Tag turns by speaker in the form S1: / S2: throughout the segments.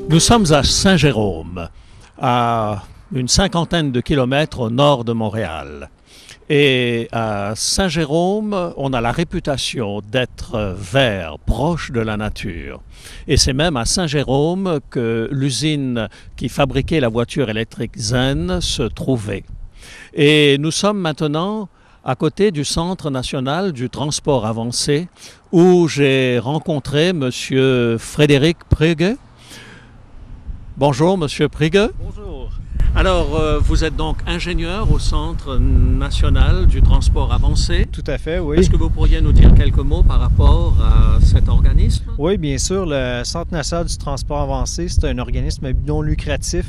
S1: Nous sommes à Saint-Jérôme, à une cinquantaine de kilomètres au nord de Montréal. Et à Saint-Jérôme, on a la réputation d'être vert, proche de la nature. Et c'est même à Saint-Jérôme que l'usine qui fabriquait la voiture électrique Zen se trouvait. Et nous sommes maintenant à côté du Centre national du transport avancé, où j'ai rencontré M. Frédéric Prigueux. Bonjour, Monsieur Prigueux.
S2: Bonjour.
S1: Alors, vous êtes donc ingénieur au Centre national du transport avancé.
S2: Tout à fait, oui.
S1: Est-ce que vous pourriez nous dire quelques mots par rapport à cet organisme?
S2: Oui, bien sûr. Le Centre national du transport avancé, c'est un organisme non lucratif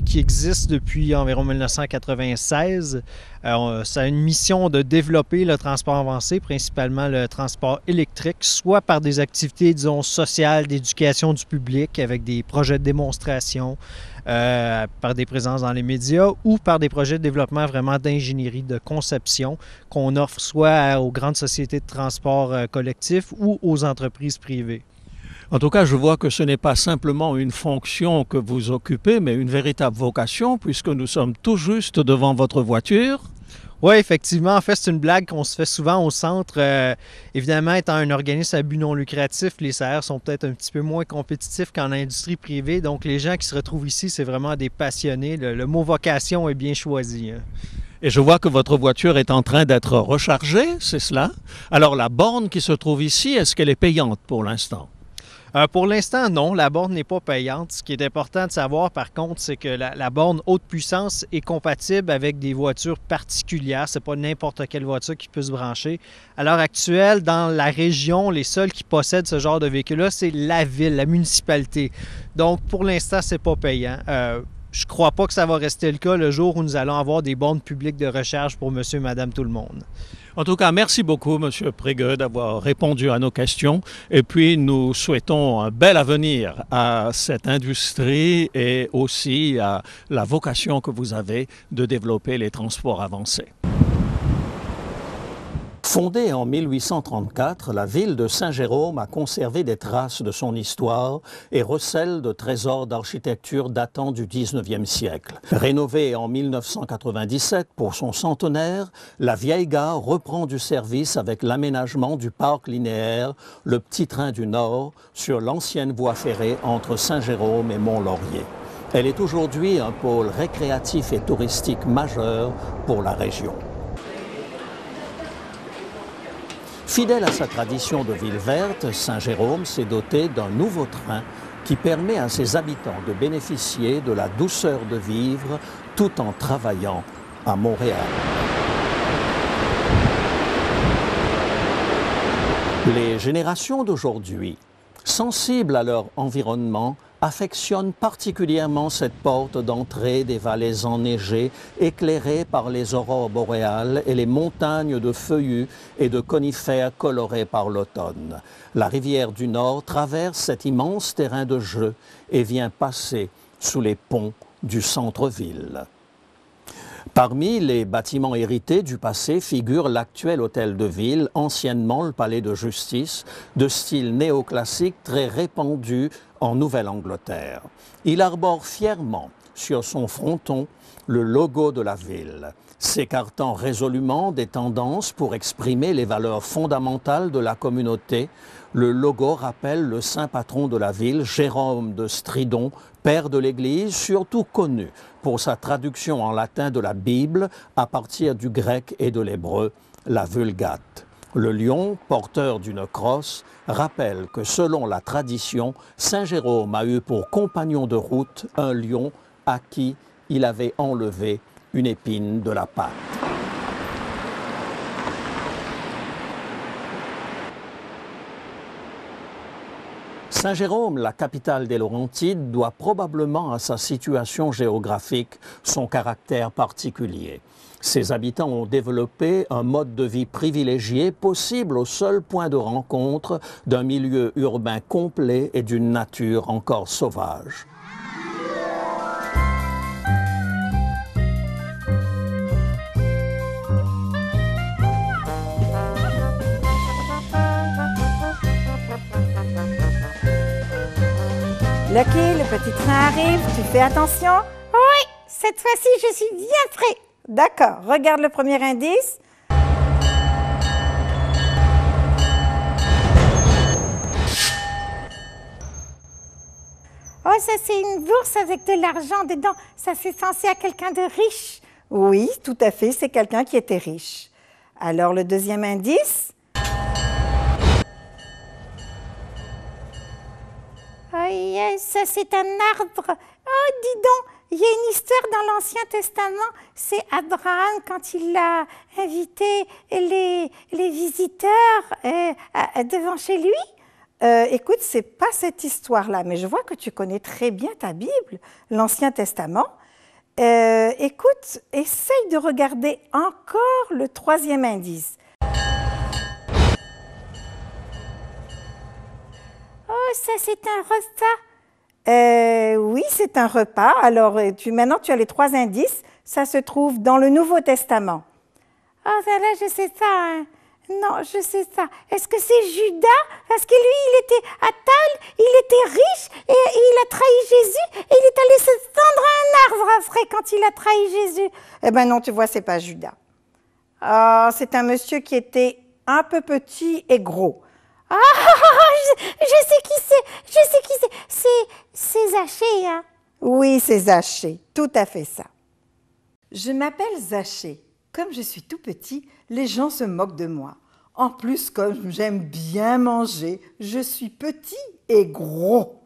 S2: qui existe depuis environ 1996. Ça a une mission de développer le transport avancé, principalement le transport électrique, soit par des activités, disons, sociales, d'éducation du public, avec des projets de démonstration, par des présences dans les médias, ou par des projets de développement vraiment d'ingénierie, de conception, qu'on offre soit aux grandes sociétés de transport collectif ou aux entreprises privées.
S1: En tout cas, je vois que ce n'est pas simplement une fonction que vous occupez, mais une véritable vocation, puisque nous sommes tout juste devant votre voiture.
S2: Oui, effectivement. En fait, c'est une blague qu'on se fait souvent au centre. Évidemment, étant un organisme à but non lucratif, les salaires sont peut-être un petit peu moins compétitifs qu'en industrie privée. Donc, les gens qui se retrouvent ici, c'est vraiment des passionnés. Le mot vocation est bien choisi.
S1: Et je vois que votre voiture est en train d'être rechargée, c'est cela? Alors, la borne qui se trouve ici, est-ce qu'elle est payante pour l'instant?
S2: Pour l'instant, non, la borne n'est pas payante. Ce qui est important de savoir, par contre, c'est que la borne haute puissance est compatible avec des voitures particulières. Ce n'est pas n'importe quelle voiture qui peut se brancher. À l'heure actuelle, dans la région, les seuls qui possèdent ce genre de véhicule-là, c'est la ville, la municipalité. Donc, pour l'instant, ce n'est pas payant. Je ne crois pas que ça va rester le cas le jour où nous allons avoir des bornes publiques de recharge pour monsieur et madame tout le monde.
S1: En tout cas, merci beaucoup, M. Prigueux, d'avoir répondu à nos questions. Et puis, nous souhaitons un bel avenir à cette industrie et aussi à la vocation que vous avez de développer les transports avancés. Fondée en 1834, la ville de Saint-Jérôme a conservé des traces de son histoire et recèle de trésors d'architecture datant du 19e siècle. Rénovée en 1997 pour son centenaire, la vieille gare reprend du service avec l'aménagement du parc linéaire, le Petit Train du Nord, sur l'ancienne voie ferrée entre Saint-Jérôme et Mont-Laurier. Elle est aujourd'hui un pôle récréatif et touristique majeur pour la région. Fidèle à sa tradition de ville verte, Saint-Jérôme s'est doté d'un nouveau train qui permet à ses habitants de bénéficier de la douceur de vivre tout en travaillant à Montréal. Les générations d'aujourd'hui, sensibles à leur environnement, affectionnent particulièrement cette porte d'entrée des vallées enneigées, éclairées par les aurores boréales et les montagnes de feuillus et de conifères colorés par l'automne. La rivière du Nord traverse cet immense terrain de jeu et vient passer sous les ponts du centre-ville. Parmi les bâtiments hérités du passé figure l'actuel hôtel de ville, anciennement le palais de justice, de style néoclassique très répandu en Nouvelle-Angleterre. Il arbore fièrement sur son fronton le logo de la ville, s'écartant résolument des tendances pour exprimer les valeurs fondamentales de la communauté. Le logo rappelle le saint patron de la ville, Jérôme de Stridon, père de l'Église, surtout connu pour sa traduction en latin de la Bible à partir du grec et de l'hébreu, la Vulgate. Le lion, porteur d'une crosse, rappelle que selon la tradition, Saint Jérôme a eu pour compagnon de route un lion à qui il avait enlevé une épine de la patte. Saint Jérôme, la capitale des Laurentides, doit probablement à sa situation géographique son caractère particulier. Ses habitants ont développé un mode de vie privilégié, possible au seul point de rencontre d'un milieu urbain complet et d'une nature encore sauvage.
S3: Lucky, le petit train arrive, tu fais attention? Oui, cette fois-ci, je suis bien prêt. D'accord, regarde le premier indice. Oh, ça c'est une bourse avec de l'argent dedans. Ça c'est censé à quelqu'un de riche. Oui, tout à fait, c'est quelqu'un qui était riche. Alors le deuxième indice. Oh, ça c'est un arbre. Oh, dis donc, il y a une histoire dans l'Ancien Testament. C'est Abraham quand il a invité les visiteurs devant chez lui. Écoute, c'est pas cette histoire-là, mais je vois que tu connais très bien ta Bible, l'Ancien Testament. Écoute, essaye de regarder encore le troisième indice. Oh, ça c'est un repas. Oui, c'est un repas. Alors, maintenant tu as les trois indices. Ça se trouve dans le Nouveau Testament. Oh, ça là, je sais ça, hein. Non, je sais ça. Est-ce que c'est Judas? Parce que lui, il était à table, il était riche et il a trahi Jésus et il est allé se tendre à un arbre après quand il a trahi Jésus. Eh bien non, tu vois, c'est pas Judas. Oh, c'est un monsieur qui était un peu petit et gros. Ah, je sais qui c'est, je sais qui c'est. C'est Zachée, hein? Oui, c'est Zachée, tout à fait ça. Je m'appelle Zachée. Comme je suis tout petit, les gens se moquent de moi. En plus, comme j'aime bien manger, je suis petit et gros.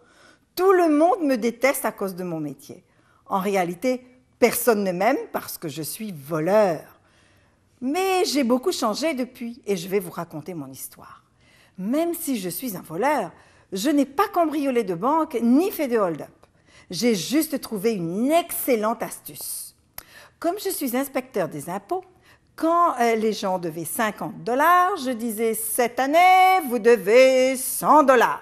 S3: Tout le monde me déteste à cause de mon métier. En réalité, personne ne m'aime parce que je suis voleur. Mais j'ai beaucoup changé depuis et je vais vous raconter mon histoire. Même si je suis un voleur, je n'ai pas cambriolé de banque ni fait de hold-up. J'ai juste trouvé une excellente astuce. Comme je suis inspecteur des impôts, quand les gens devaient 50 $, je disais « Cette année, vous devez 100 $.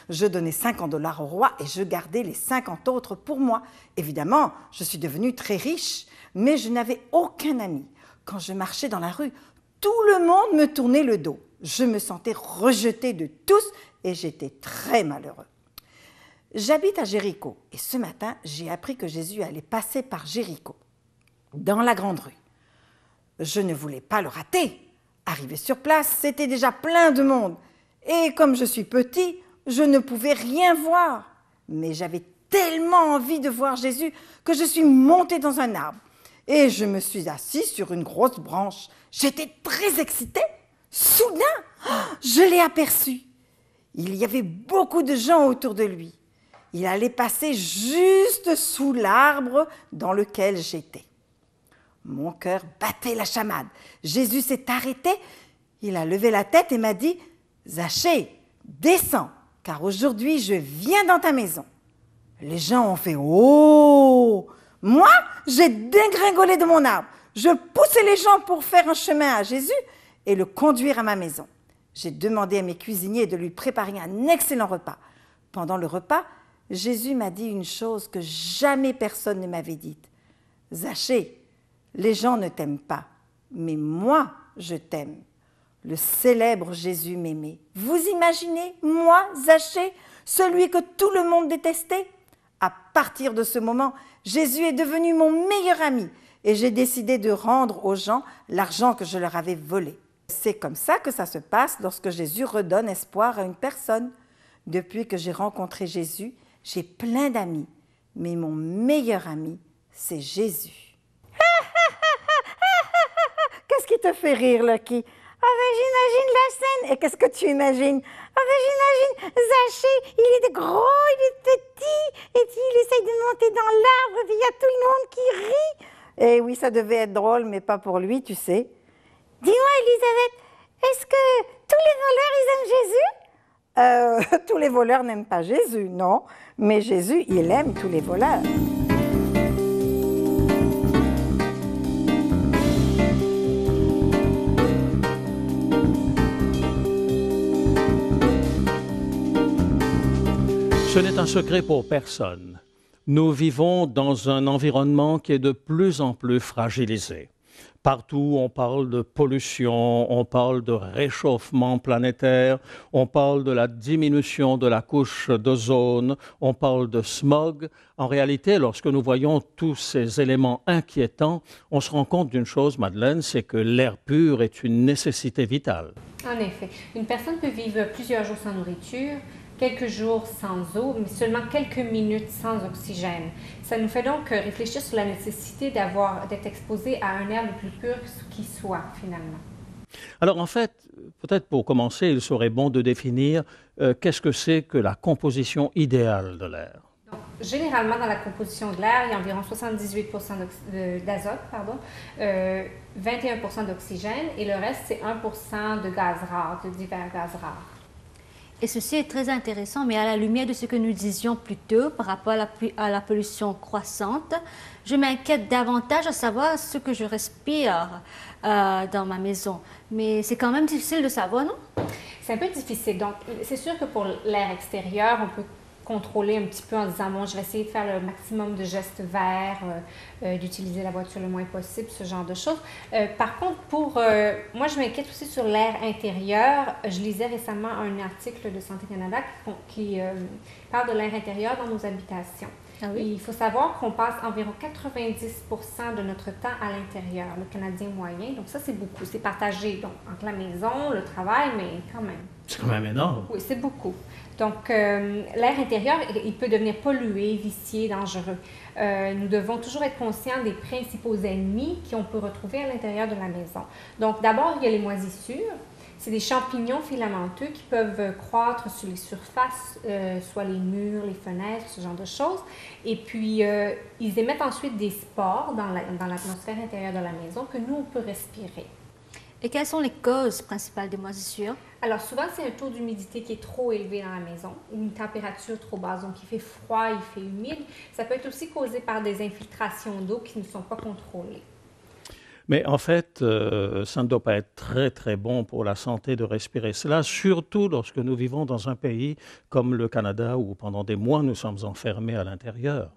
S3: Je donnais 50 $ au roi et je gardais les 50 autres pour moi. Évidemment, je suis devenue très riche, mais je n'avais aucun ami. Quand je marchais dans la rue, tout le monde me tournait le dos. Je me sentais rejetée de tous et j'étais très malheureux. J'habite à Jéricho et ce matin, j'ai appris que Jésus allait passer par Jéricho, dans la grande rue. Je ne voulais pas le rater. Arrivé sur place, c'était déjà plein de monde. Et comme je suis petit, je ne pouvais rien voir. Mais j'avais tellement envie de voir Jésus que je suis montée dans un arbre. Et je me suis assise sur une grosse branche. J'étais très excitée. Soudain, je l'ai aperçu. Il y avait beaucoup de gens autour de lui. Il allait passer juste sous l'arbre dans lequel j'étais. Mon cœur battait la chamade. Jésus s'est arrêté. Il a levé la tête et m'a dit « Zachée, descends, car aujourd'hui je viens dans ta maison. » Les gens ont fait « Oh !» Moi, j'ai dégringolé de mon arbre. Je poussais les gens pour faire un chemin à Jésus et le conduire à ma maison. J'ai demandé à mes cuisiniers de lui préparer un excellent repas. Pendant le repas, Jésus m'a dit une chose que jamais personne ne m'avait dite. « Zachée, les gens ne t'aiment pas, mais moi, je t'aime. » Le célèbre Jésus m'aimait. Vous imaginez, moi, Zachée, celui que tout le monde détestait? À partir de ce moment, Jésus est devenu mon meilleur ami et j'ai décidé de rendre aux gens l'argent que je leur avais volé. C'est comme ça que ça se passe lorsque Jésus redonne espoir à une personne. Depuis que j'ai rencontré Jésus, j'ai plein d'amis, mais mon meilleur ami, c'est Jésus. Qu'est-ce qui te fait rire, Lucky? Ah ben j'imagine la scène. Et qu'est-ce que tu imagines? Ah ben j'imagine Zachée, il est gros, il est petit, et puis il essaye de monter dans l'arbre, et puis il y a tout le monde qui rit. Et oui, ça devait être drôle, mais pas pour lui, tu sais. Dis-moi, Elisabeth, est-ce que tous les voleurs, ils aiment Jésus? Tous les voleurs n'aiment pas Jésus, non. Mais Jésus, il aime tous les voleurs.
S1: Ce n'est un secret pour personne. Nous vivons dans un environnement qui est de plus en plus fragilisé. Partout, on parle de pollution, on parle de réchauffement planétaire, on parle de la diminution de la couche d'ozone, on parle de smog. En réalité, lorsque nous voyons tous ces éléments inquiétants, on se rend compte d'une chose, Madeleine, c'est que l'air pur est une nécessité vitale.
S4: En effet, une personne peut vivre plusieurs jours sans nourriture, quelques jours sans eau, mais seulement quelques minutes sans oxygène. Ça nous fait donc réfléchir sur la nécessité d'être exposé à un air le plus pur qui soit, finalement.
S1: Alors en fait, peut-être pour commencer, il serait bon de définir qu'est-ce que c'est que la composition idéale de l'air.
S4: Donc, généralement, dans la composition de l'air, il y a environ 78 d'azote, 21 d'oxygène, et le reste, c'est 1 de gaz rares, de divers gaz rares.
S5: Et ceci est très intéressant, mais à la lumière de ce que nous disions plus tôt par rapport à la pollution croissante, je m'inquiète davantage à savoir ce que je respire dans ma maison. Mais c'est quand même difficile de savoir, non?
S4: C'est un peu difficile. Donc, c'est sûr que pour l'air extérieur, on peut contrôler un petit peu en disant, bon, je vais essayer de faire le maximum de gestes verts, d'utiliser la voiture le moins possible, ce genre de choses. Par contre, moi, je m'inquiète aussi sur l'air intérieur. Je lisais récemment un article de Santé Canada qui parle de l'air intérieur dans nos habitations.
S5: Ah oui?
S4: Il faut savoir qu'on passe environ 90% de notre temps à l'intérieur, le Canadien moyen. Donc ça, c'est beaucoup. C'est partagé donc, entre la maison, le travail, mais quand même.
S1: C'est quand même énorme.
S4: Oui, c'est beaucoup. Donc, l'air intérieur, il peut devenir pollué, vicié, dangereux. Nous devons toujours être conscients des principaux ennemis qu'on peut retrouver à l'intérieur de la maison. Donc, d'abord, il y a les moisissures. C'est des champignons filamenteux qui peuvent croître sur les surfaces, soit les murs, les fenêtres, ce genre de choses. Et puis, ils émettent ensuite des spores dans l'atmosphère intérieure de la maison que nous, on peut respirer.
S5: Et quelles sont les causes principales des moisissures?
S4: Alors, souvent, c'est un taux d'humidité qui est trop élevé dans la maison, une température trop basse, donc il fait froid, il fait humide. Ça peut être aussi causé par des infiltrations d'eau qui ne sont pas contrôlées.
S1: Mais en fait, ça ne doit pas être très, très bon pour la santé de respirer cela, surtout lorsque nous vivons dans un pays comme le Canada où pendant des mois, nous sommes enfermés à l'intérieur.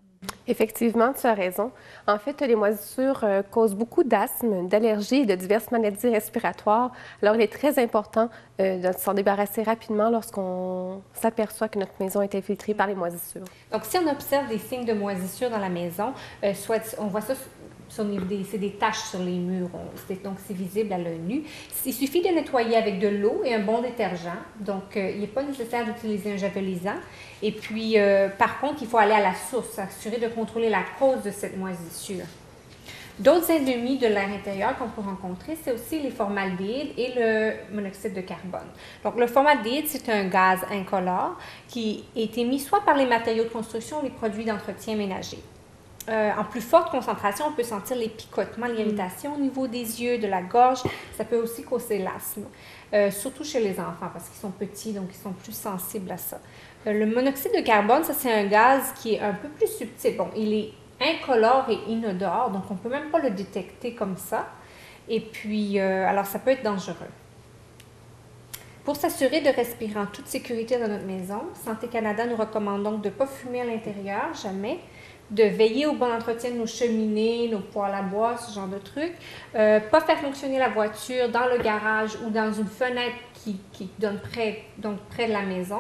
S6: Effectivement, tu as raison. En fait, les moisissures causent beaucoup d'asthme, d'allergies et de diverses maladies respiratoires. Alors, il est très important de s'en débarrasser rapidement lorsqu'on s'aperçoit que notre maison est infiltrée par les moisissures.
S4: Donc, si on observe des signes de moisissure dans la maison, soit on voit ça c'est des taches sur les murs, donc c'est visible à l'œil nu. Il suffit de nettoyer avec de l'eau et un bon détergent, donc il n'est pas nécessaire d'utiliser un javelisant. Et puis, par contre, il faut aller à la source, s'assurer de contrôler la cause de cette moisissure. D'autres ennemis de l'air intérieur qu'on peut rencontrer, c'est aussi les formaldéhydes et le monoxyde de carbone. Donc, le formaldéhyde, c'est un gaz incolore qui est émis soit par les matériaux de construction ou les produits d'entretien ménager. En plus forte concentration, on peut sentir les picotements, l'irritation au niveau des yeux, de la gorge. Ça peut aussi causer l'asthme, surtout chez les enfants parce qu'ils sont petits, donc ils sont plus sensibles à ça. Le monoxyde de carbone, ça c'est un gaz qui est un peu plus subtil. Bon, il est incolore et inodore, donc on ne peut même pas le détecter comme ça. Et puis, alors ça peut être dangereux. Pour s'assurer de respirer en toute sécurité dans notre maison, Santé Canada nous recommande donc de ne pas fumer à l'intérieur, jamais, de veiller au bon entretien de nos cheminées, nos poêles à bois, ce genre de trucs. Pas faire fonctionner la voiture dans le garage ou dans une fenêtre qui donne près de la maison.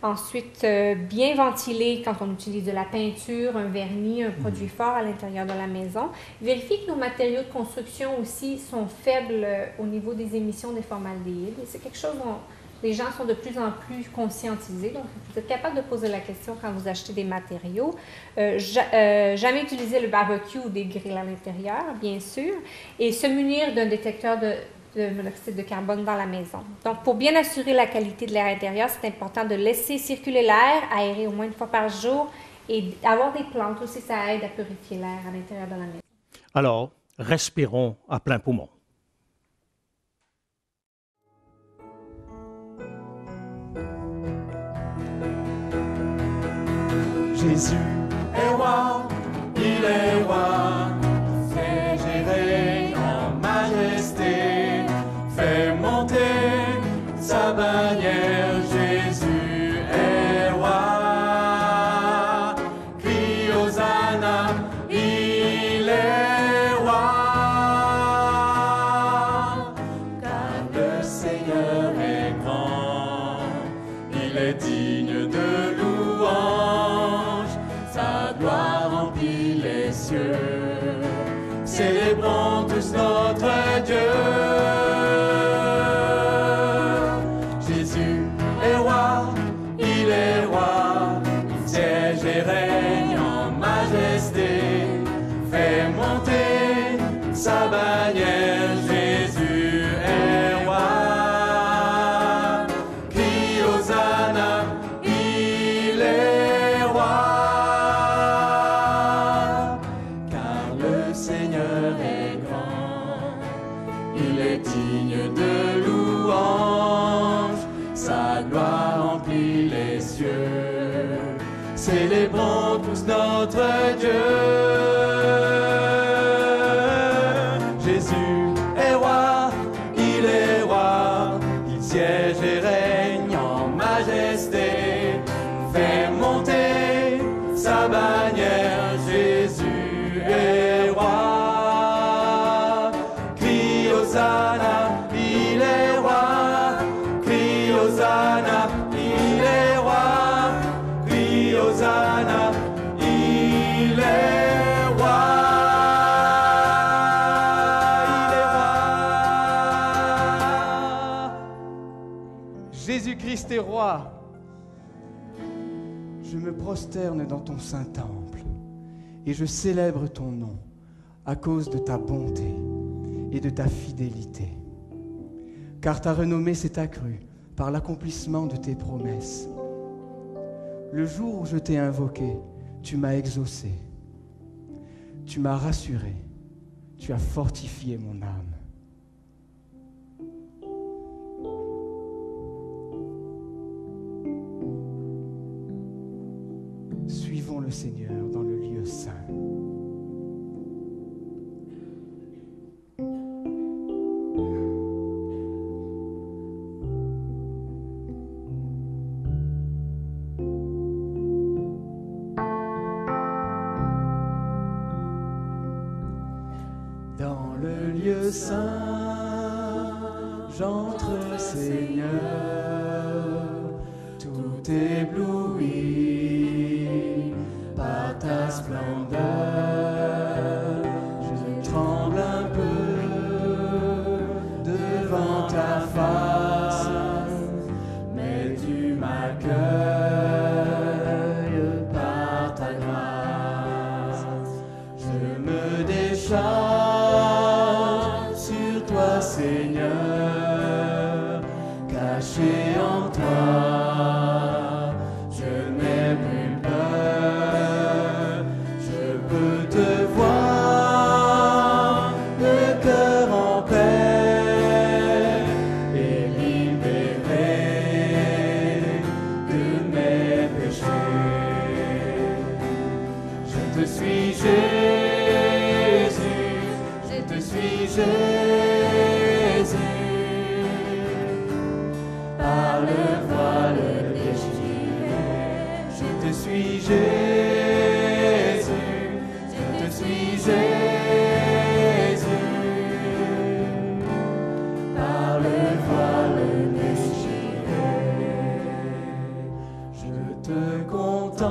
S4: Ensuite, bien ventiler quand on utilise de la peinture, un vernis, un produit fort à l'intérieur de la maison. Vérifier que nos matériaux de construction aussi sont faibles au niveau des émissions des formaldéhydes. C'est quelque chose dont les gens sont de plus en plus conscientisés. Donc, vous êtes capable de poser la question quand vous achetez des matériaux. Jamais utiliser le barbecue ou des grilles à l'intérieur, bien sûr. Et se munir d'un détecteur de monoxyde de carbone dans la maison. Donc, pour bien assurer la qualité de l'air intérieur, c'est important de laisser circuler l'air, aérer au moins une fois par jour et avoir des plantes aussi, ça aide à purifier l'air à l'intérieur de la maison.
S1: Alors, respirons à plein poumon.
S7: Jésus est roi, il est roi, fait gérer en majesté, fait monter sa bannière. Jésus est roi, crie Hosanna, il est roi, car le Seigneur est grand, il est digne de louange, sa gloire remplit les cieux. Célébrons tous notre Dieu. Jésus est roi, il est roi, il siège et règne en majesté, fait monter sa bannière. Jésus est roi, crie Hosanna, il est roi, car le Seigneur est grand, il est digne de louange, sa gloire remplit les cieux. Célébrons tous notre Dieu. Jésus est roi, il siège et règne en majesté, fait monter sa bannière. Jésus est roi, crie Hosanna, il est roi, crie Hosanna, il est roi, crie Hosanna, il est roi, il est roi. Jésus-Christ est roi. Je me prosterne dans ton saint temple et je célèbre ton nom à cause de ta bonté et de ta fidélité. Car ta renommée s'est accrue par l'accomplissement de tes promesses. Le jour où je t'ai invoqué, tu m'as exaucé. Tu m'as rassuré. Tu as fortifié mon âme. Suivons le Seigneur dans le lieu saint. Dans le lieu saint, j'entre, Seigneur, tout ébloui par ta splendeur. Je tremble un peu devant ta face, mais tu m'accueilles par ta grâce. Je me décharge sur toi, Seigneur, caché en toi, je n'ai plus peur, je peux te voir, le cœur en paix et libéré de mes péchés. Je te suis, Jésus, je te suis, Jésus, par le voile déchiré. Je te suis, Jésus, je te suis, Jésus, par le voile déchiré. Je te contemple,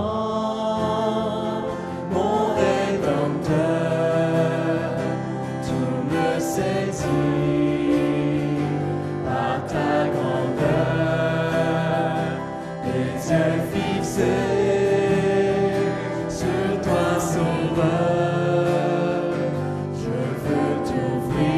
S7: mon Rédempteur, tout me saisit par ta grandeur, les yeux fixés sur toi, Sauveur. Je veux t'ouvrir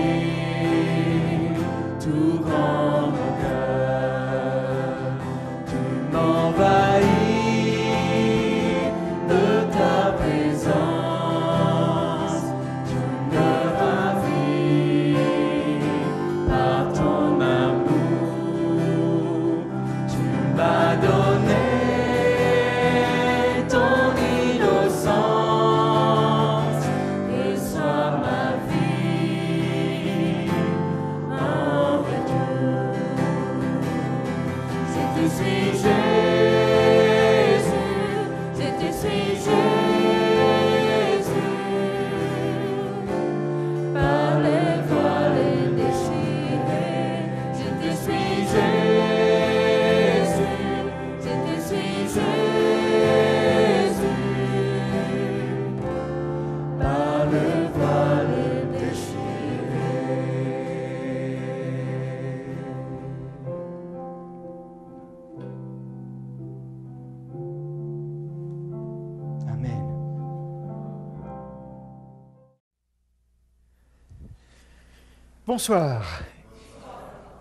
S8: Bonsoir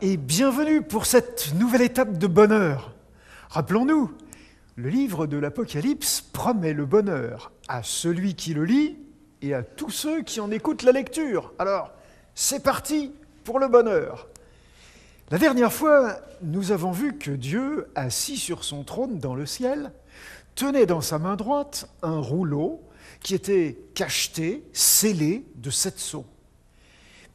S8: et bienvenue pour cette nouvelle étape de bonheur. Rappelons-nous, le livre de l'Apocalypse promet le bonheur à celui qui le lit et à tous ceux qui en écoutent la lecture. Alors, c'est parti pour le bonheur. La dernière fois, nous avons vu que Dieu, assis sur son trône dans le ciel, tenait dans sa main droite un rouleau qui était cacheté, scellé de 7 sceaux.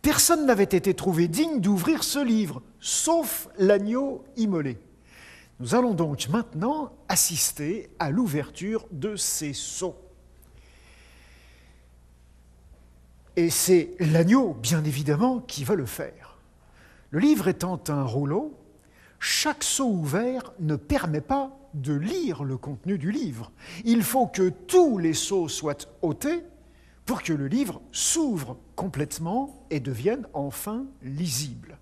S8: Personne n'avait été trouvé digne d'ouvrir ce livre, sauf l'agneau immolé. Nous allons donc maintenant assister à l'ouverture de ces sceaux. Et c'est l'agneau, bien évidemment, qui va le faire. Le livre étant un rouleau, chaque sceau ouvert ne permet pas de lire le contenu du livre. Il faut que tous les sceaux soient ôtés pour que le livre s'ouvre complètement et devienne enfin lisible.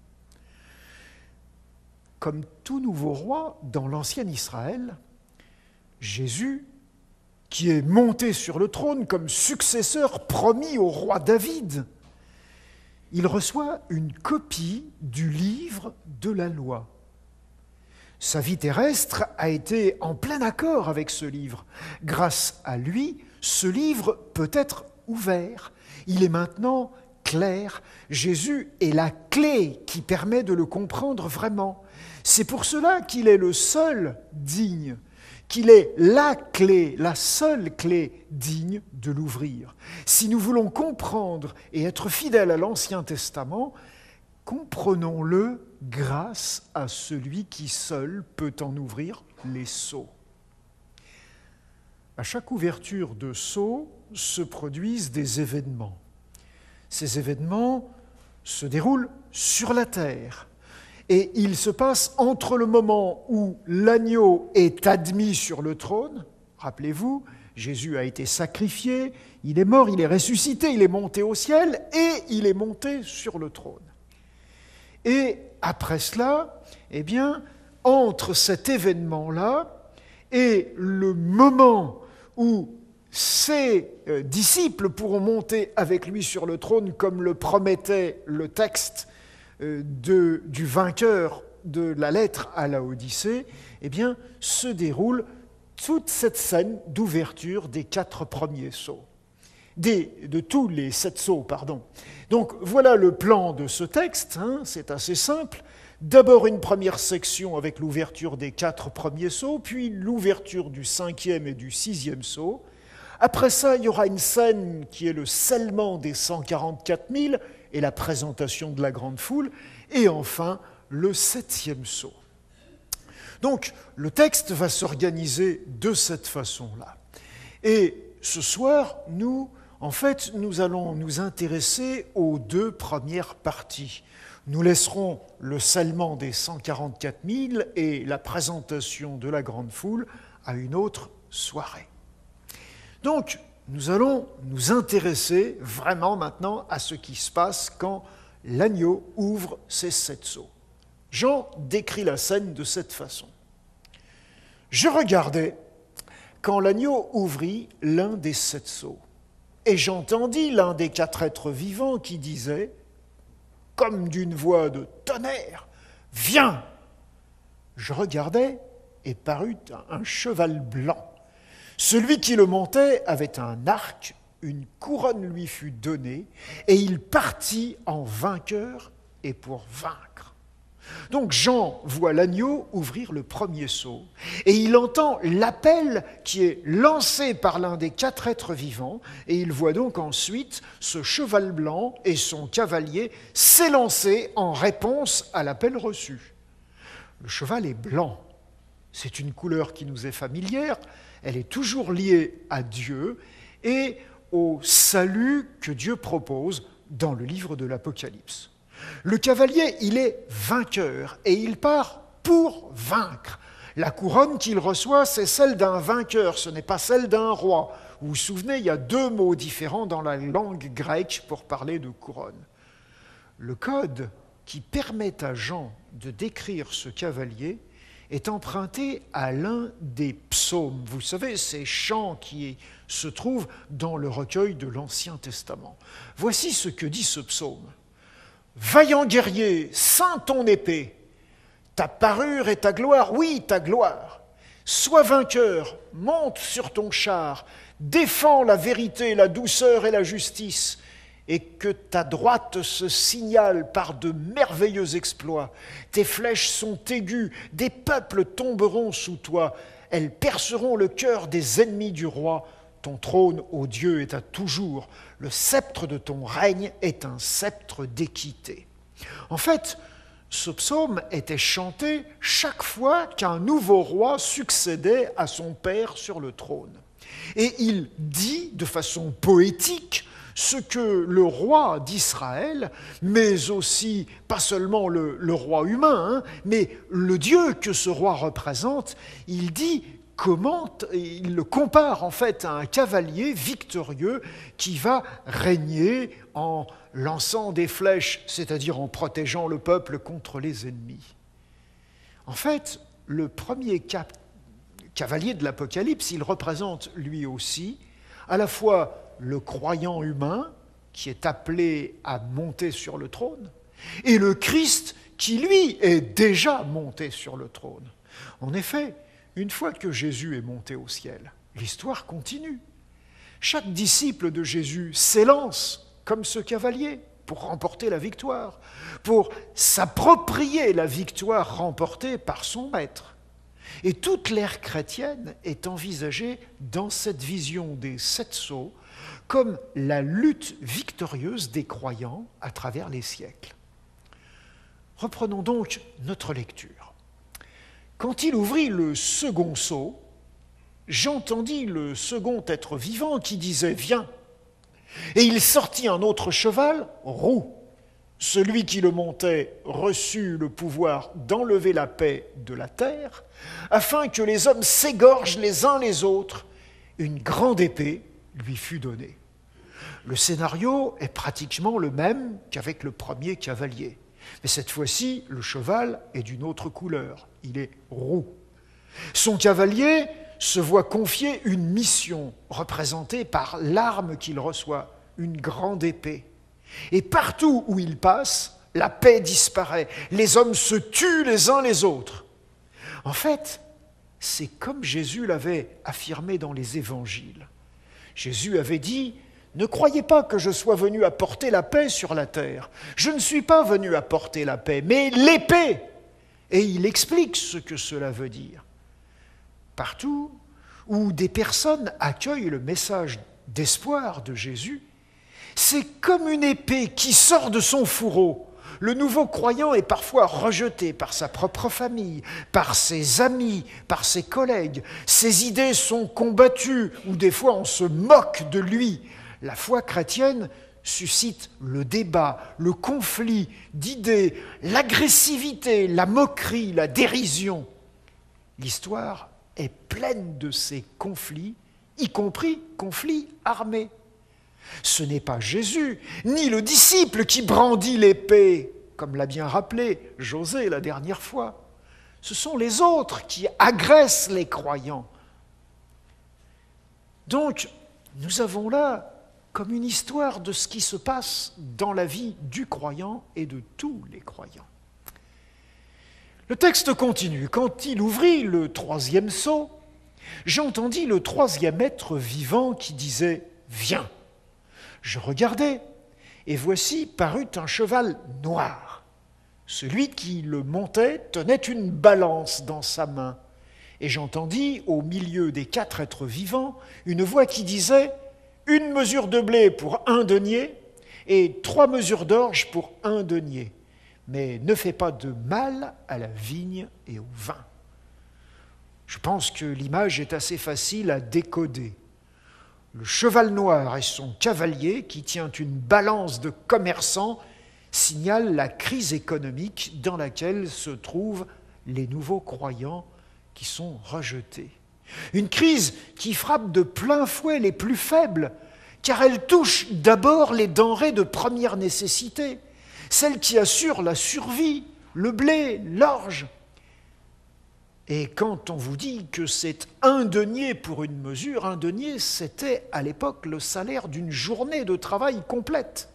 S8: Comme tout nouveau roi dans l'ancien Israël, Jésus, qui est monté sur le trône comme successeur promis au roi David, il reçoit une copie du livre de la loi. Sa vie terrestre a été en plein accord avec ce livre. Grâce à lui, ce livre peut être ouvert. Il est maintenant clair. Jésus est la clé qui permet de le comprendre vraiment. C'est pour cela qu'il est le seul digne, qu'il est la clé, la seule clé digne de l'ouvrir. Si nous voulons comprendre et être fidèles à l'Ancien Testament, comprenons-le grâce à celui qui seul peut en ouvrir les sceaux. À chaque ouverture de sceau se produisent des événements. Ces événements se déroulent sur la terre et ils se passent entre le moment où l'agneau est admis sur le trône. Rappelez-vous, Jésus a été sacrifié, il est mort, il est ressuscité, il est monté au ciel et il est monté sur le trône. Et après cela, eh bien, entre cet événement-là et le moment où ses disciples pourront monter avec lui sur le trône, comme le promettait le texte du vainqueur de la lettre à Laodicée, eh bien, se déroule toute cette scène d'ouverture des 4 premiers sceaux. De tous les 7 sceaux, pardon. Donc voilà le plan de ce texte, c'est assez simple. D'abord une première section avec l'ouverture des 4 premiers sceaux, puis l'ouverture du 5e et du 6e sceau. Après ça, il y aura une scène qui est le scellement des 144 000 et la présentation de la grande foule, et enfin le 7e sceau. Donc le texte va s'organiser de cette façon-là. Et ce soir, nous allons nous intéresser aux 2 premières parties. Nous laisserons le scellement des 144 000 et la présentation de la grande foule à une autre soirée. Donc, nous allons nous intéresser vraiment maintenant à ce qui se passe quand l'agneau ouvre ses 7 sceaux. Jean décrit la scène de cette façon. « Je regardais quand l'agneau ouvrit l'un des 7 sceaux, et j'entendis l'un des 4 êtres vivants qui disait, comme d'une voix de tonnerre, « Viens !» Je regardai et parut un cheval blanc. Celui qui le montait avait un arc, une couronne lui fut donnée, et il partit en vainqueur et pour vaincre. Donc Jean voit l'agneau ouvrir le premier sceau, et il entend l'appel qui est lancé par l'un des 4 êtres vivants, et il voit donc ensuite ce cheval blanc et son cavalier s'élancer en réponse à l'appel reçu. Le cheval est blanc, c'est une couleur qui nous est familière, elle est toujours liée à Dieu et au salut que Dieu propose dans le livre de l'Apocalypse. Le cavalier, il est vainqueur et il part pour vaincre. La couronne qu'il reçoit, c'est celle d'un vainqueur, ce n'est pas celle d'un roi. Vous vous souvenez, il y a 2 mots différents dans la langue grecque pour parler de couronne. Le code qui permet à Jean de décrire ce cavalier est emprunté à l'un des psaumes. Vous savez, ces chants qui se trouvent dans le recueil de l'Ancien Testament. Voici ce que dit ce psaume. « vaillant guerrier, ceins ton épée. Ta parure et ta gloire, oui, ta gloire. Sois vainqueur, monte sur ton char, défends la vérité, la douceur et la justice, et que ta droite se signale par de merveilleux exploits. Tes flèches sont aiguës, des peuples tomberont sous toi, elles perceront le cœur des ennemis du roi. Ton trône, ô Dieu, est à toujours. Le sceptre de ton règne est un sceptre d'équité. En fait, ce psaume était chanté chaque fois qu'un nouveau roi succédait à son père sur le trône. Et il dit de façon poétique ce que le roi d'Israël, mais aussi pas seulement le roi humain, mais le Dieu que ce roi représente, il dit comment, il le compare en fait à un cavalier victorieux qui va régner en lançant des flèches, c'est-à-dire en protégeant le peuple contre les ennemis. En fait, le premier cavalier de l'Apocalypse, il représente lui aussi à la fois le croyant humain qui est appelé à monter sur le trône et le Christ qui, lui, est déjà monté sur le trône. En effet, une fois que Jésus est monté au ciel, l'histoire continue. Chaque disciple de Jésus s'élance comme ce cavalier pour remporter la victoire, pour s'approprier la victoire remportée par son maître. Et toute l'ère chrétienne est envisagée dans cette vision des 7 sceaux comme la lutte victorieuse des croyants à travers les siècles. Reprenons donc notre lecture. Quand il ouvrit le second sceau, j'entendis le second être vivant qui disait « Viens !» Et il sortit un autre cheval, roux. Celui qui le montait reçut le pouvoir d'enlever la paix de la terre, afin que les hommes s'égorgent les uns les autres. Une grande épée lui fut donnée. Le scénario est pratiquement le même qu'avec le premier cavalier. Mais cette fois-ci, le cheval est d'une autre couleur. Il est roux. Son cavalier se voit confier une mission représentée par l'arme qu'il reçoit, une grande épée. Et partout où il passe, la paix disparaît. Les hommes se tuent les uns les autres. En fait, c'est comme Jésus l'avait affirmé dans les évangiles. Jésus avait dit « Ne croyez pas que je sois venu apporter la paix sur la terre. Je ne suis pas venu apporter la paix, mais l'épée. » Et il explique ce que cela veut dire. Partout où des personnes accueillent le message d'espoir de Jésus, c'est comme une épée qui sort de son fourreau. Le nouveau croyant est parfois rejeté par sa propre famille, par ses amis, par ses collègues. Ses idées sont combattues ou des fois on se moque de lui. La foi chrétienne suscite le débat, le conflit d'idées, l'agressivité, la moquerie, la dérision. L'histoire est pleine de ces conflits, y compris conflits armés. Ce n'est pas Jésus, ni le disciple qui brandit l'épée, comme l'a bien rappelé José la dernière fois. Ce sont les autres qui agressent les croyants. Donc, nous avons là comme une histoire de ce qui se passe dans la vie du croyant et de tous les croyants. Le texte continue. Quand il ouvrit le 3e sceau, j'entendis le 3e être vivant qui disait « Viens !» Je regardai, et voici parut un cheval noir. Celui qui le montait tenait une balance dans sa main. Et j'entendis, au milieu des 4 êtres vivants, une voix qui disait « Une mesure de blé pour 1 denier, et 3 mesures d'orge pour 1 denier. Mais ne fais pas de mal à la vigne et au vin. » Je pense que l'image est assez facile à décoder. Le cheval noir et son cavalier, qui tient une balance de commerçants, signalent la crise économique dans laquelle se trouvent les nouveaux croyants qui sont rejetés. Une crise qui frappe de plein fouet les plus faibles, car elle touche d'abord les denrées de première nécessité, celles qui assurent la survie, le blé, l'orge. Et quand on vous dit que c'est 1 denier pour une mesure, 1 denier, c'était à l'époque le salaire d'une journée de travail complète.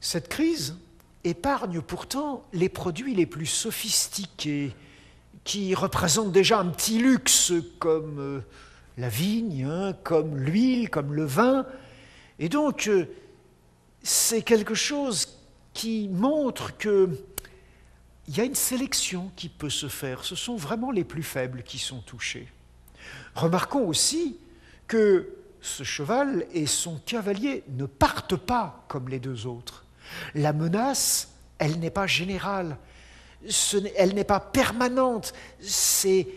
S8: Cette crise épargne pourtant les produits les plus sophistiqués, qui représentent déjà un petit luxe, comme la vigne, comme l'huile, comme le vin. Et donc, c'est quelque chose qui montre qu'il y a une sélection qui peut se faire. Ce sont vraiment les plus faibles qui sont touchés. Remarquons aussi que ce cheval et son cavalier ne partent pas comme les deux autres. La menace, elle n'est pas générale, elle n'est pas permanente. C'est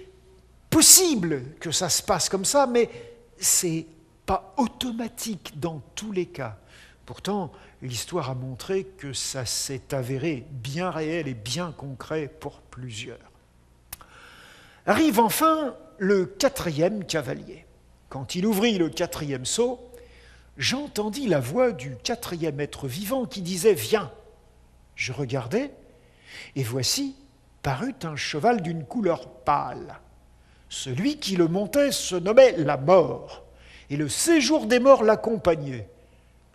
S8: possible que ça se passe comme ça, mais c'est pas automatique dans tous les cas. Pourtant, l'histoire a montré que ça s'est avéré bien réel et bien concret pour plusieurs. Arrive enfin le 4e cavalier. Quand il ouvrit le 4e sceau, j'entendis la voix du 4e être vivant qui disait « Viens !» Je regardai, et voici parut un cheval d'une couleur pâle. Celui qui le montait se nommait la mort, et le séjour des morts l'accompagnait.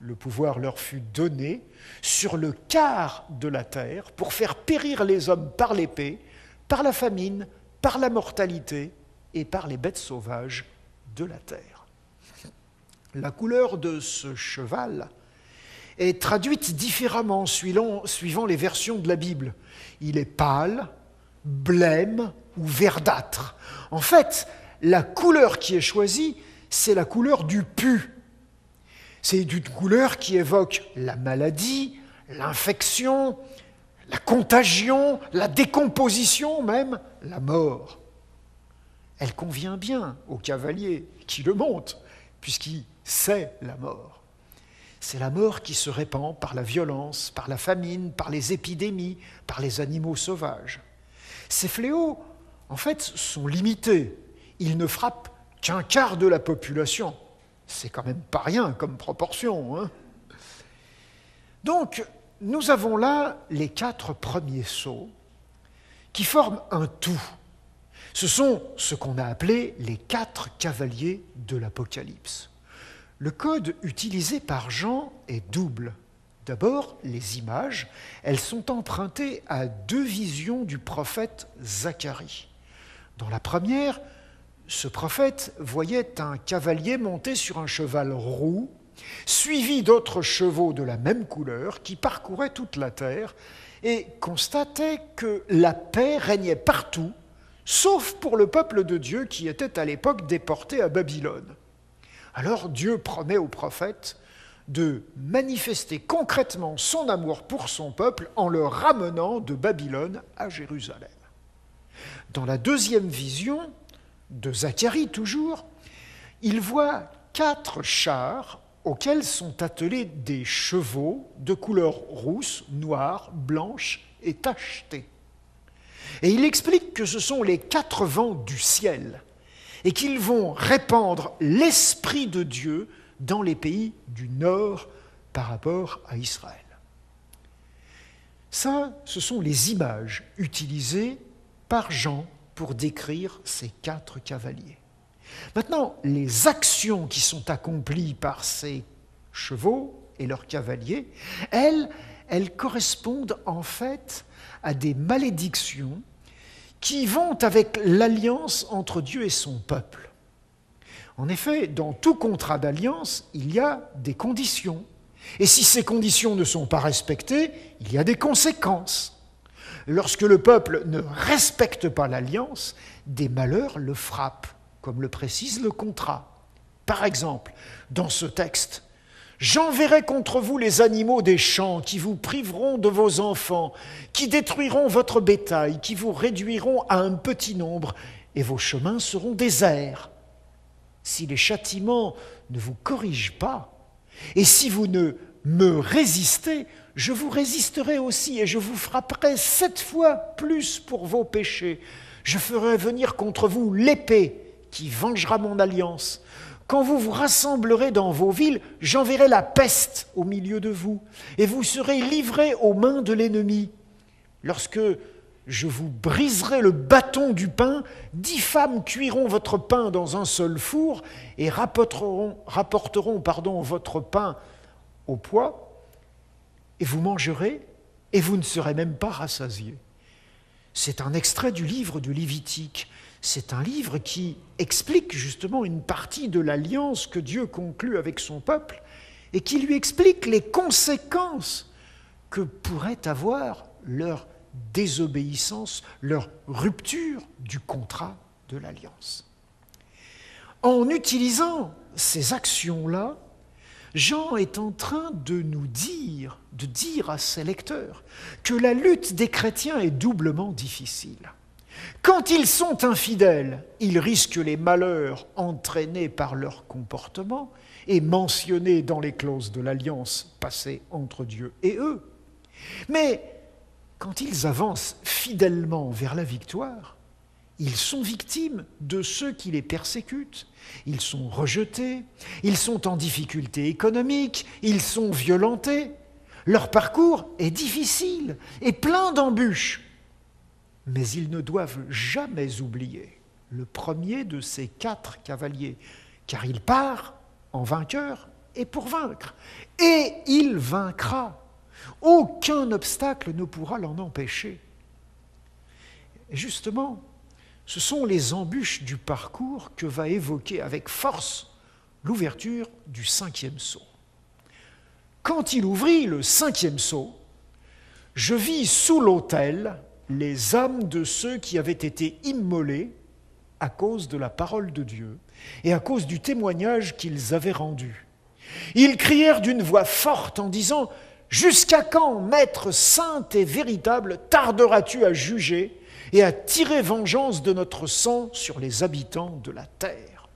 S8: Le pouvoir leur fut donné sur le quart de la terre pour faire périr les hommes par l'épée, par la famine, par la mortalité et par les bêtes sauvages de la terre. La couleur de ce cheval est traduite différemment suivant les versions de la Bible. Il est pâle, blême ou verdâtre. En fait, la couleur qui est choisie, c'est la couleur du pu. C'est une couleur qui évoque la maladie, l'infection, la contagion, la décomposition même, la mort. Elle convient bien au cavalier qui le monte, puisqu'il sait la mort. C'est la mort qui se répand par la violence, par la famine, par les épidémies, par les animaux sauvages. Ces fléaux, en fait, sont limités. Ils ne frappent qu'un quart de la population. C'est quand même pas rien comme proportion, hein. Donc, nous avons là les 4 premiers sceaux qui forment un tout. Ce sont ce qu'on a appelé les 4 cavaliers de l'Apocalypse. Le code utilisé par Jean est double. D'abord, les images, elles sont empruntées à 2 visions du prophète Zacharie. Dans la première, ce prophète voyait un cavalier monté sur un cheval roux, suivi d'autres chevaux de la même couleur qui parcouraient toute la terre et constatait que la paix régnait partout, sauf pour le peuple de Dieu qui était à l'époque déporté à Babylone. Alors Dieu promet au prophète de manifester concrètement son amour pour son peuple en le ramenant de Babylone à Jérusalem. Dans la deuxième vision, de Zacharie toujours, il voit 4 chars auxquels sont attelés des chevaux de couleur rousse, noire, blanche et tachetée. Et il explique que ce sont les 4 vents du ciel et qu'ils vont répandre l'Esprit de Dieu dans les pays du Nord par rapport à Israël. Ça, ce sont les images utilisées par Jean pour décrire ces 4 cavaliers. Maintenant, les actions qui sont accomplies par ces chevaux et leurs cavaliers, elles correspondent en fait à des malédictions qui vont avec l'alliance entre Dieu et son peuple. En effet, dans tout contrat d'alliance, il y a des conditions. Et si ces conditions ne sont pas respectées, il y a des conséquences. Lorsque le peuple ne respecte pas l'alliance, des malheurs le frappent, comme le précise le contrat. Par exemple, dans ce texte, « J'enverrai contre vous les animaux des champs qui vous priveront de vos enfants, qui détruiront votre bétail, qui vous réduiront à un petit nombre, et vos chemins seront déserts. Si les châtiments ne vous corrigent pas, et si vous ne me résistez, je vous résisterai aussi et je vous frapperai 7 fois plus pour vos péchés. Je ferai venir contre vous l'épée qui vengera mon alliance. Quand vous vous rassemblerez dans vos villes, j'enverrai la peste au milieu de vous et vous serez livrés aux mains de l'ennemi. Lorsque je vous briserai le bâton du pain, 10 femmes cuiront votre pain dans un seul four et rapporteront votre pain au poids. et vous mangerez, et vous ne serez même pas rassasiés. C'est un extrait du livre de Lévitique. C'est un livre qui explique justement une partie de l'alliance que Dieu conclut avec son peuple et qui lui explique les conséquences que pourrait avoir leur désobéissance, leur rupture du contrat de l'alliance. En utilisant ces actions-là, Jean est en train de dire à ses lecteurs que la lutte des chrétiens est doublement difficile. Quand ils sont infidèles, ils risquent les malheurs entraînés par leur comportement et mentionnés dans les clauses de l'alliance passée entre Dieu et eux. Mais quand ils avancent fidèlement vers la victoire, ils sont victimes de ceux qui les persécutent. Ils sont rejetés, ils sont en difficulté économique, ils sont violentés. Leur parcours est difficile et plein d'embûches. Mais ils ne doivent jamais oublier le premier de ces 4 cavaliers, car il part en vainqueur et pour vaincre. Et il vaincra. Aucun obstacle ne pourra l'en empêcher. Et justement, ce sont les embûches du parcours que va évoquer avec force l'ouverture du 5e sceau. Quand il ouvrit le 5e sceau, je vis sous l'autel les âmes de ceux qui avaient été immolés à cause de la parole de Dieu et à cause du témoignage qu'ils avaient rendu. Ils crièrent d'une voix forte en disant « Jusqu'à quand, Maître saint et véritable, tarderas-tu à juger et à tirer vengeance de notre sang sur les habitants de la terre ?»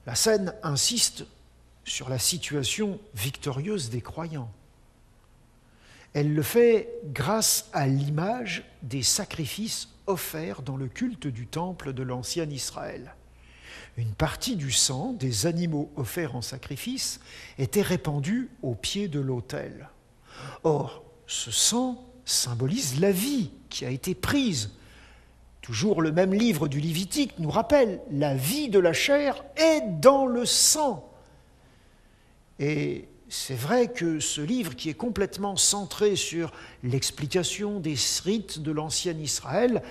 S8: La scène insiste sur la situation victorieuse des croyants. Elle le fait grâce à l'image des sacrifices offerts dans le culte du temple de l'ancien Israël. Une partie du sang des animaux offerts en sacrifice était répandue au pied de l'autel. Or, ce sang symbolise la vie qui a été prise. Toujours le même livre du Lévitique nous rappelle, la vie de la chair est dans le sang. Et c'est vrai que ce livre, qui est complètement centré sur l'explication des rites de l'ancien Israël,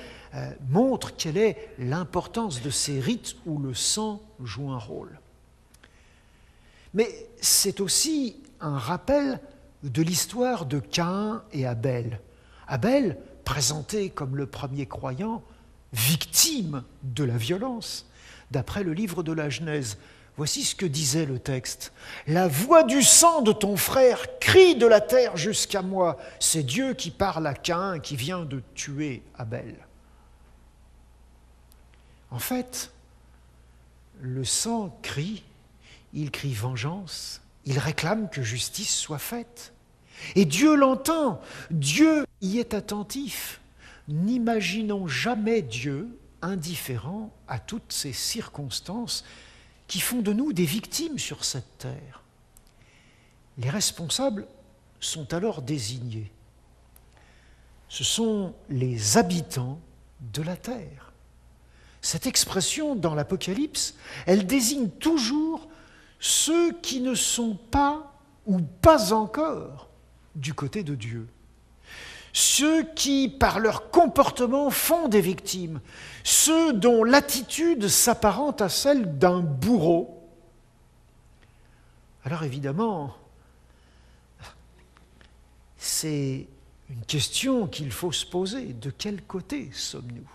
S8: montre quelle est l'importance de ces rites où le sang joue un rôle. Mais c'est aussi un rappel de l'histoire de Caïn et Abel. Abel, présenté comme le premier croyant, victime de la violence, d'après le livre de la Genèse. Voici ce que disait le texte. « La voix du sang de ton frère crie de la terre jusqu'à moi. C'est Dieu qui parle à Caïn qui vient de tuer Abel. » En fait, le sang crie, il crie vengeance, il réclame que justice soit faite. Et Dieu l'entend, Dieu y est attentif. N'imaginons jamais Dieu indifférent à toutes ces circonstances qui font de nous des victimes sur cette terre. Les responsables sont alors désignés. Ce sont les habitants de la terre. Cette expression dans l'Apocalypse, elle désigne toujours ceux qui ne sont pas ou pas encore du côté de Dieu. Ceux qui, par leur comportement, font des victimes, ceux dont l'attitude s'apparente à celle d'un bourreau. Alors évidemment, c'est une question qu'il faut se poser. De quel côté sommes-nous ?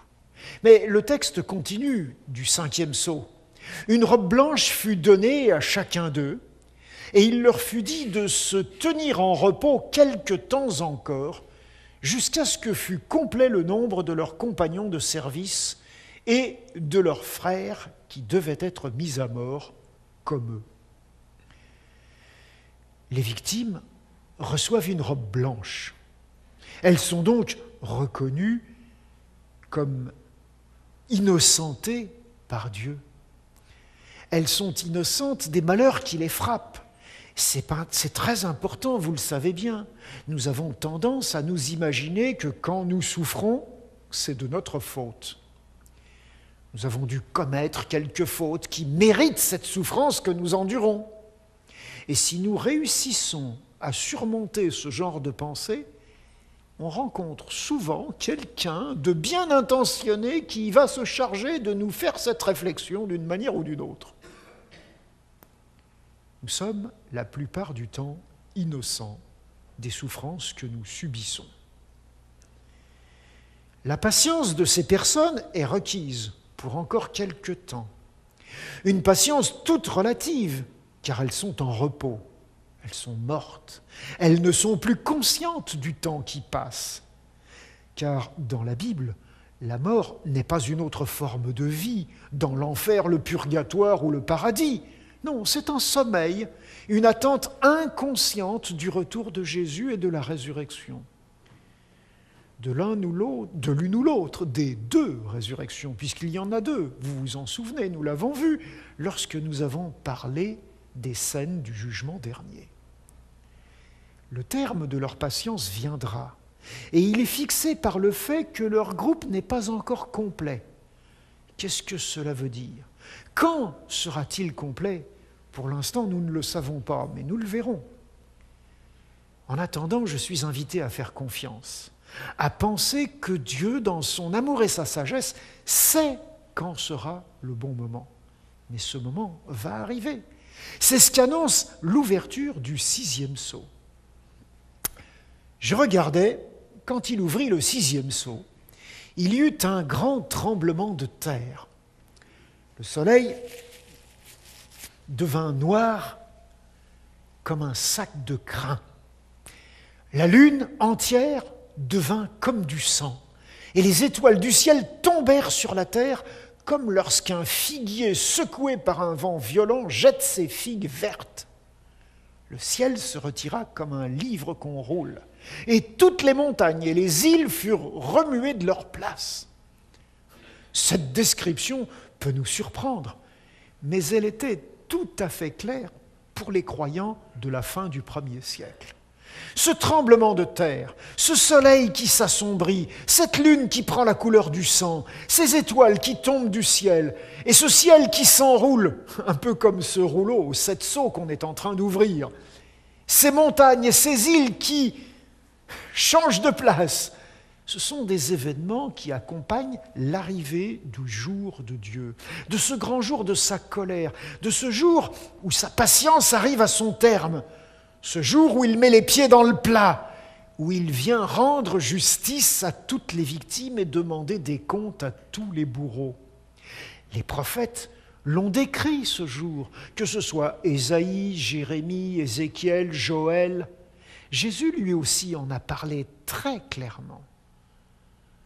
S8: Mais le texte continue du 5e sceau. Une robe blanche fut donnée à chacun d'eux, et il leur fut dit de se tenir en repos quelque temps encore, jusqu'à ce que fût complet le nombre de leurs compagnons de service et de leurs frères qui devaient être mis à mort comme eux. Les victimes reçoivent une robe blanche. Elles sont donc reconnues comme innocentées par Dieu. Elles sont innocentes des malheurs qui les frappent. C'est très important, vous le savez bien. Nous avons tendance à nous imaginer que quand nous souffrons, c'est de notre faute. Nous avons dû commettre quelques fautes qui méritent cette souffrance que nous endurons. Et si nous réussissons à surmonter ce genre de pensée, on rencontre souvent quelqu'un de bien intentionné qui va se charger de nous faire cette réflexion d'une manière ou d'une autre. Nous sommes la plupart du temps innocents des souffrances que nous subissons. La patience de ces personnes est requise pour encore quelque temps. Une patience toute relative, car elles sont en repos, elles sont mortes, elles ne sont plus conscientes du temps qui passe. Car dans la Bible, la mort n'est pas une autre forme de vie, dans l'enfer, le purgatoire ou le paradis. Non, c'est un sommeil, une attente inconsciente du retour de Jésus et de la résurrection. De l'une ou l'autre, des deux résurrections, puisqu'il y en a deux. Vous vous en souvenez, nous l'avons vu lorsque nous avons parlé des scènes du jugement dernier. Le terme de leur patience viendra, et il est fixé par le fait que leur groupe n'est pas encore complet. Qu'est-ce que cela veut dire? Quand sera-t-il complet? Pour l'instant, nous ne le savons pas, mais nous le verrons. En attendant, je suis invité à faire confiance, à penser que Dieu, dans son amour et sa sagesse, sait quand sera le bon moment. Mais ce moment va arriver. C'est ce qu'annonce l'ouverture du 6e sceau. Je regardais, quand il ouvrit le 6e sceau, il y eut un grand tremblement de terre. Le soleil devint noir comme un sac de crin. La lune entière devint comme du sang, et les étoiles du ciel tombèrent sur la terre comme lorsqu'un figuier secoué par un vent violent jette ses figues vertes. Le ciel se retira comme un livre qu'on roule, et toutes les montagnes et les îles furent remuées de leur place. Cette description peut nous surprendre, mais elle était tout à fait claire pour les croyants de la fin du 1er siècle. Ce tremblement de terre, ce soleil qui s'assombrit, cette lune qui prend la couleur du sang, ces étoiles qui tombent du ciel, et ce ciel qui s'enroule, un peu comme ce rouleau, 7 sceaux qu'on est en train d'ouvrir, ces montagnes et ces îles qui changent de place, ce sont des événements qui accompagnent l'arrivée du jour de Dieu, de ce grand jour de sa colère, de ce jour où sa patience arrive à son terme, ce jour où il met les pieds dans le plat, où il vient rendre justice à toutes les victimes et demander des comptes à tous les bourreaux. Les prophètes l'ont décrit ce jour, que ce soit Ésaïe, Jérémie, Ézéchiel, Joël. Jésus lui aussi en a parlé très clairement.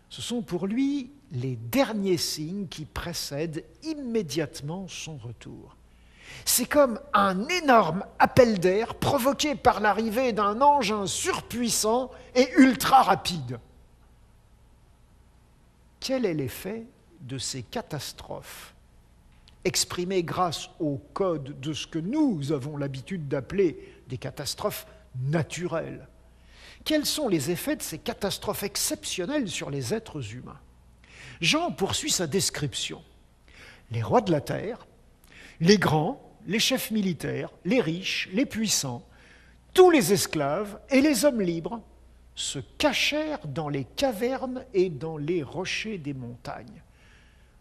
S8: Ce sont pour lui les derniers signes qui précèdent immédiatement son retour. C'est comme un énorme appel d'air provoqué par l'arrivée d'un engin surpuissant et ultra rapide. Quel est l'effet de ces catastrophes, exprimées grâce au code de ce que nous avons l'habitude d'appeler des catastrophes naturelles? Quels sont les effets de ces catastrophes exceptionnelles sur les êtres humains? Jean poursuit sa description. Les rois de la terre, les grands, les chefs militaires, les riches, les puissants, tous les esclaves et les hommes libres se cachèrent dans les cavernes et dans les rochers des montagnes.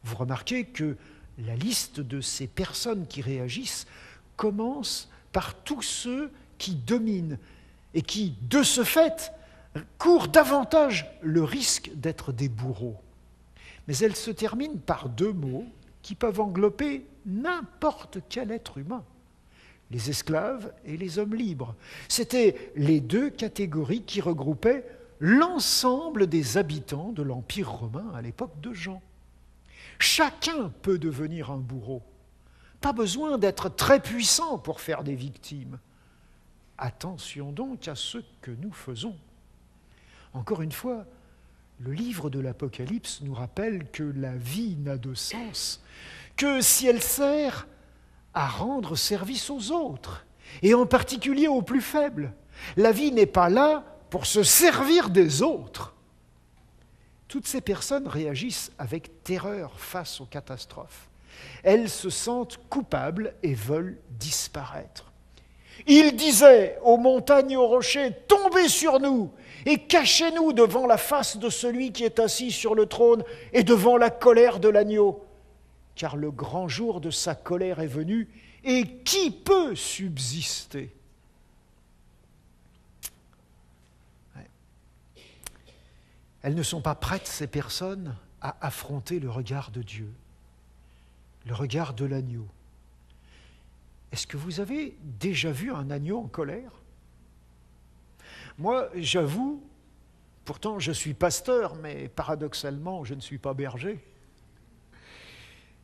S8: Vous remarquez que la liste de ces personnes qui réagissent commence par tous ceux qui dominent et qui, de ce fait, courent davantage le risque d'être des bourreaux. Mais elle se termine par 2 mots qui peuvent englober n'importe quel être humain. Les esclaves et les hommes libres. C'étaient les 2 catégories qui regroupaient l'ensemble des habitants de l'Empire romain à l'époque de Jean. Chacun peut devenir un bourreau. Pas besoin d'être très puissant pour faire des victimes. Attention donc à ce que nous faisons. Encore une fois, le livre de l'Apocalypse nous rappelle que la vie n'a de sens que si elle sert à rendre service aux autres, et en particulier aux plus faibles. La vie n'est pas là pour se servir des autres. Toutes ces personnes réagissent avec terreur face aux catastrophes. Elles se sentent coupables et veulent disparaître. Il disait aux montagnes et aux rochers, « Tombez sur nous et cachez-nous devant la face de celui qui est assis sur le trône et devant la colère de l'agneau. Car le grand jour de sa colère est venu, et qui peut subsister ?» Elles ne sont pas prêtes, ces personnes, à affronter le regard de Dieu, le regard de l'agneau. Est-ce que vous avez déjà vu un agneau en colère? Moi, j'avoue, pourtant je suis pasteur, mais paradoxalement, je ne suis pas berger.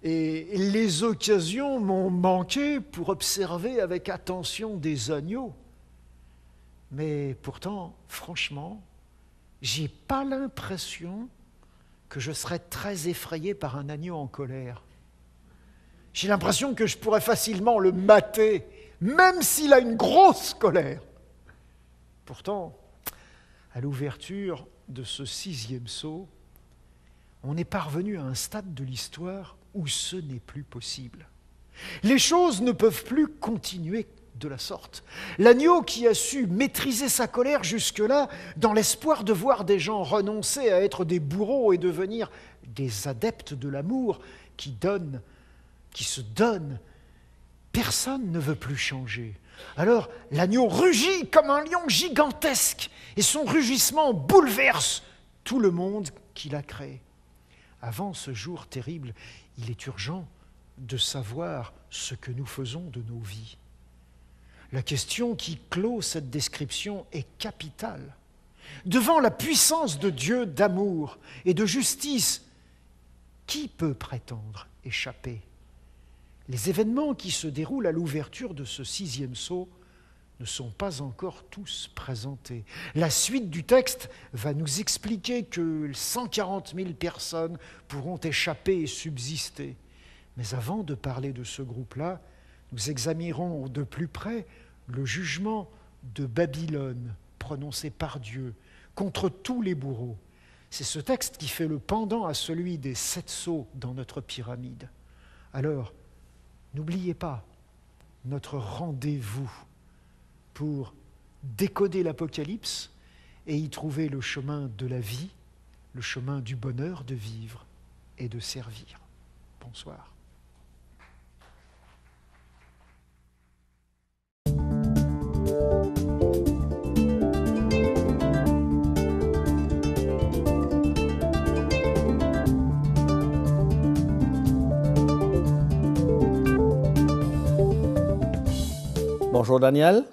S8: Et les occasions m'ont manqué pour observer avec attention des agneaux. Mais pourtant, franchement, j'ai pas l'impression que je serais très effrayé par un agneau en colère. J'ai l'impression que je pourrais facilement le mater, même s'il a une grosse colère. Pourtant, à l'ouverture de ce 6e sceau, on est parvenu à un stade de l'histoire où ce n'est plus possible. Les choses ne peuvent plus continuer de la sorte. L'agneau qui a su maîtriser sa colère jusque-là, dans l'espoir de voir des gens renoncer à être des bourreaux et devenir des adeptes de l'amour qui se donne, personne ne veut plus changer. Alors l'agneau rugit comme un lion gigantesque et son rugissement bouleverse tout le monde qu'il a créé. Avant ce jour terrible, il est urgent de savoir ce que nous faisons de nos vies. La question qui clôt cette description est capitale. Devant la puissance de Dieu d'amour et de justice, qui peut prétendre échapper? Les événements qui se déroulent à l'ouverture de ce 6e sceau ne sont pas encore tous présentés. La suite du texte va nous expliquer que 140 000 personnes pourront échapper et subsister. Mais avant de parler de ce groupe-là, nous examinerons de plus près le jugement de Babylone prononcé par Dieu contre tous les bourreaux. C'est ce texte qui fait le pendant à celui des 7 sceaux dans notre pyramide. Alors, n'oubliez pas notre rendez-vous pour décoder l'Apocalypse et y trouver le chemin de la vie, le chemin du bonheur de vivre et de servir. Bonsoir.
S1: Bonjour Daniel.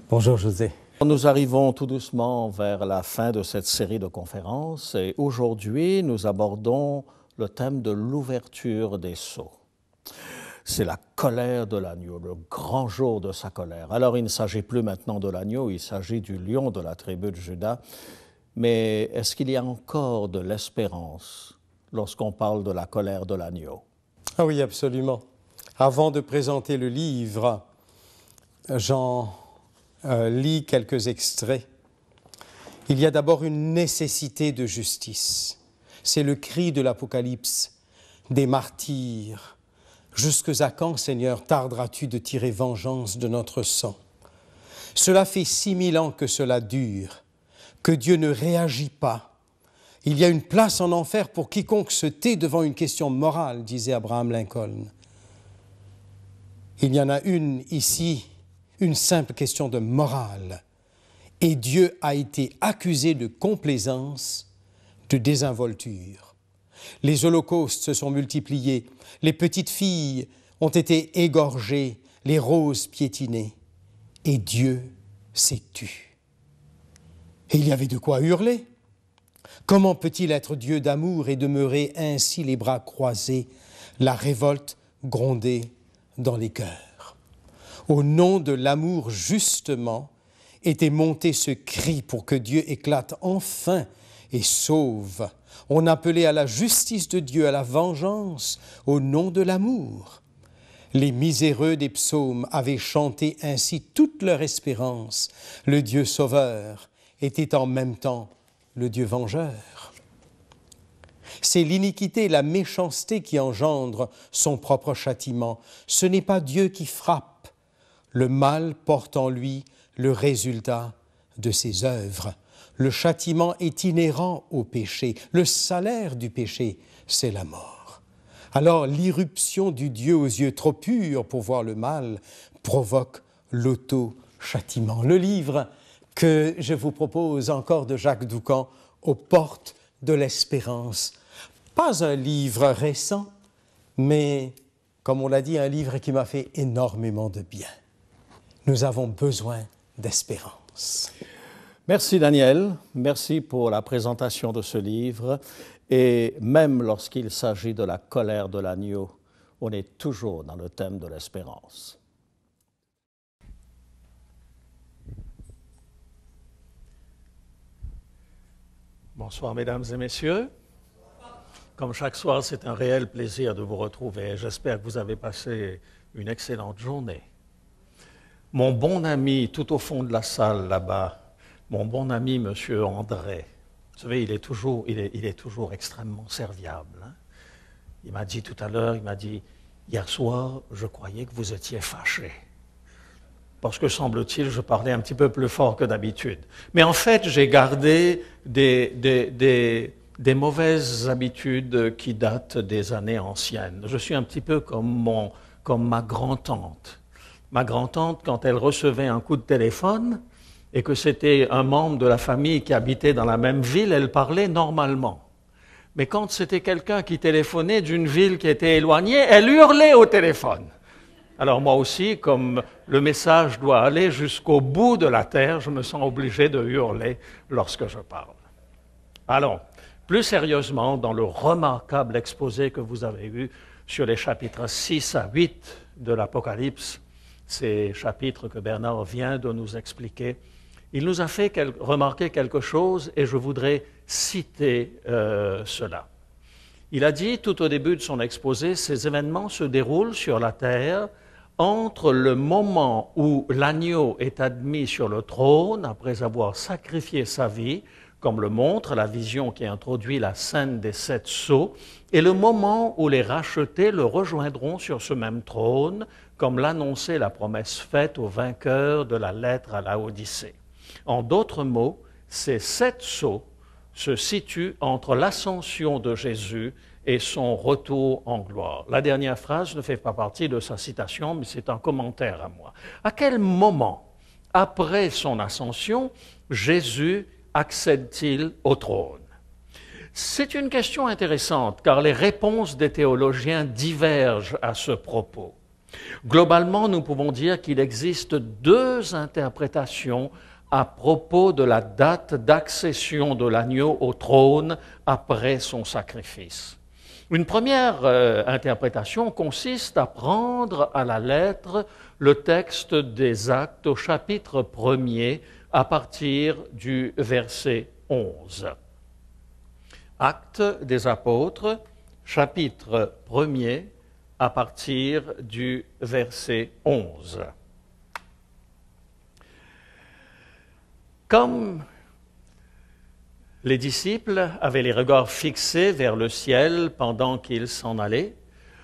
S9: Bonjour José.
S1: Nous arrivons tout doucement vers la fin de cette série de conférences et aujourd'hui nous abordons le thème de l'ouverture des sceaux. C'est la colère de l'agneau, le grand jour de sa colère. Alors il ne s'agit plus maintenant de l'agneau, il s'agit du lion de la tribu de Juda. Mais est-ce qu'il y a encore de l'espérance lorsqu'on parle de la colère de l'agneau?
S9: Ah oui, absolument. Avant de présenter le livre, j'en lis quelques extraits. Il y a d'abord une nécessité de justice. C'est le cri de l'Apocalypse, des martyrs. Jusque à quand, Seigneur, tarderas-tu de tirer vengeance de notre sang? Cela fait 6000 ans que cela dure, que Dieu ne réagit pas. Il y a une place en enfer pour quiconque se tait devant une question morale, disait Abraham Lincoln. Il y en a une ici, une simple question de morale. Et Dieu a été accusé de complaisance, de désinvolture. Les holocaustes se sont multipliés, les petites filles ont été égorgées, les roses piétinées. Et Dieu s'est tu. Et il y avait de quoi hurler. Comment peut-il être Dieu d'amour et demeurer ainsi les bras croisés, la révolte gronder dans les cœurs? Au nom de l'amour, justement, était monté ce cri pour que Dieu éclate enfin et sauve. On appelait à la justice de Dieu, à la vengeance, au nom de l'amour. Les miséreux des psaumes avaient chanté ainsi toute leur espérance. Le Dieu sauveur était en même temps le Dieu vengeur. C'est l'iniquité et la méchanceté qui engendrent son propre châtiment. Ce n'est pas Dieu qui frappe. Le mal porte en lui le résultat de ses œuvres. Le châtiment est inhérent au péché. Le salaire du péché, c'est la mort. Alors l'irruption du Dieu aux yeux trop purs pour voir le mal provoque l'auto-châtiment. Le livre que je vous propose encore de Jacques Doucan, Aux portes de l'espérance. Pas un livre récent, mais, comme on l'a dit, un livre qui m'a fait énormément de bien. Nous avons besoin d'espérance.
S1: Merci Daniel, merci pour la présentation de ce livre. Et même lorsqu'il s'agit de la colère de l'agneau, on est toujours dans le thème de l'espérance. Bonsoir mesdames et messieurs. Comme chaque soir, c'est un réel plaisir de vous retrouver. J'espère que vous avez passé une excellente journée. Mon bon ami, tout au fond de la salle là-bas, mon bon ami Monsieur André, vous savez, il est toujours extrêmement serviable. Hein? Il m'a dit tout à l'heure, hier soir, je croyais que vous étiez fâché. Parce que, semble-t-il, je parlais un petit peu plus fort que d'habitude. Mais en fait, j'ai gardé des mauvaises habitudes qui datent des années anciennes. Je suis un petit peu comme ma grand-tante. Ma grand-tante, quand elle recevait un coup de téléphone et que c'était un membre de la famille qui habitait dans la même ville, elle parlait normalement. Mais quand c'était quelqu'un qui téléphonait d'une ville qui était éloignée, elle hurlait au téléphone. Alors moi aussi, comme le message doit aller jusqu'au bout de la terre, je me sens obligé de hurler lorsque je parle. Allons, plus sérieusement, dans le remarquable exposé que vous avez eu sur les chapitres 6 à 8 de l'Apocalypse, ces chapitres que Bernard vient de nous expliquer, il nous a fait remarquer quelque chose et je voudrais citer cela. Il a dit tout au début de son exposé, ces événements se déroulent sur la terre entre le moment où l'agneau est admis sur le trône après avoir sacrifié sa vie, comme le montre la vision qui introduit la scène des 7 sceaux, et le moment où les rachetés le rejoindront sur ce même trône, comme l'annonçait la promesse faite au vainqueur de la lettre à Laodicée. En d'autres mots, ces 7 sceaux se situent entre l'ascension de Jésus et son retour en gloire. La dernière phrase ne fait pas partie de sa citation, mais c'est un commentaire à moi. À quel moment, après son ascension, Jésus accède-t-il au trône? C'est une question intéressante, car les réponses des théologiens divergent à ce propos. Globalement, nous pouvons dire qu'il existe 2 interprétations à propos de la date d'accession de l'agneau au trône après son sacrifice. Une première interprétation consiste à prendre à la lettre le texte des Actes au chapitre 1er à partir du verset 11. Actes des Apôtres, chapitre 1er à partir du verset 11. Comme les disciples avaient les regards fixés vers le ciel pendant qu'ils s'en allaient,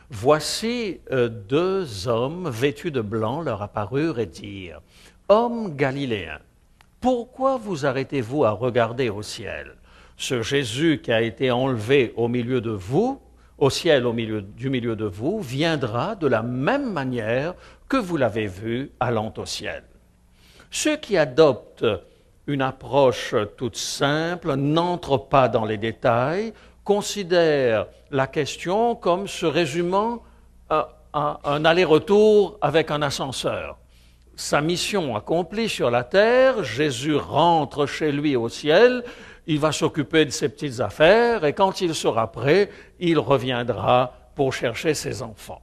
S1: voici 2 hommes vêtus de blanc leur apparurent et dirent « Hommes galiléens, pourquoi vous arrêtez-vous à regarder au ciel? Ce Jésus qui a été enlevé au milieu de vous, au ciel du milieu de vous, viendra de la même manière que vous l'avez vu allant au ciel. » Ceux qui adoptent une approche toute simple, n'entre pas dans les détails, considère la question comme se résumant à un aller-retour avec un ascenseur. Sa mission accomplie sur la terre, Jésus rentre chez lui au ciel, il va s'occuper de ses petites affaires et quand il sera prêt, il reviendra pour chercher ses enfants.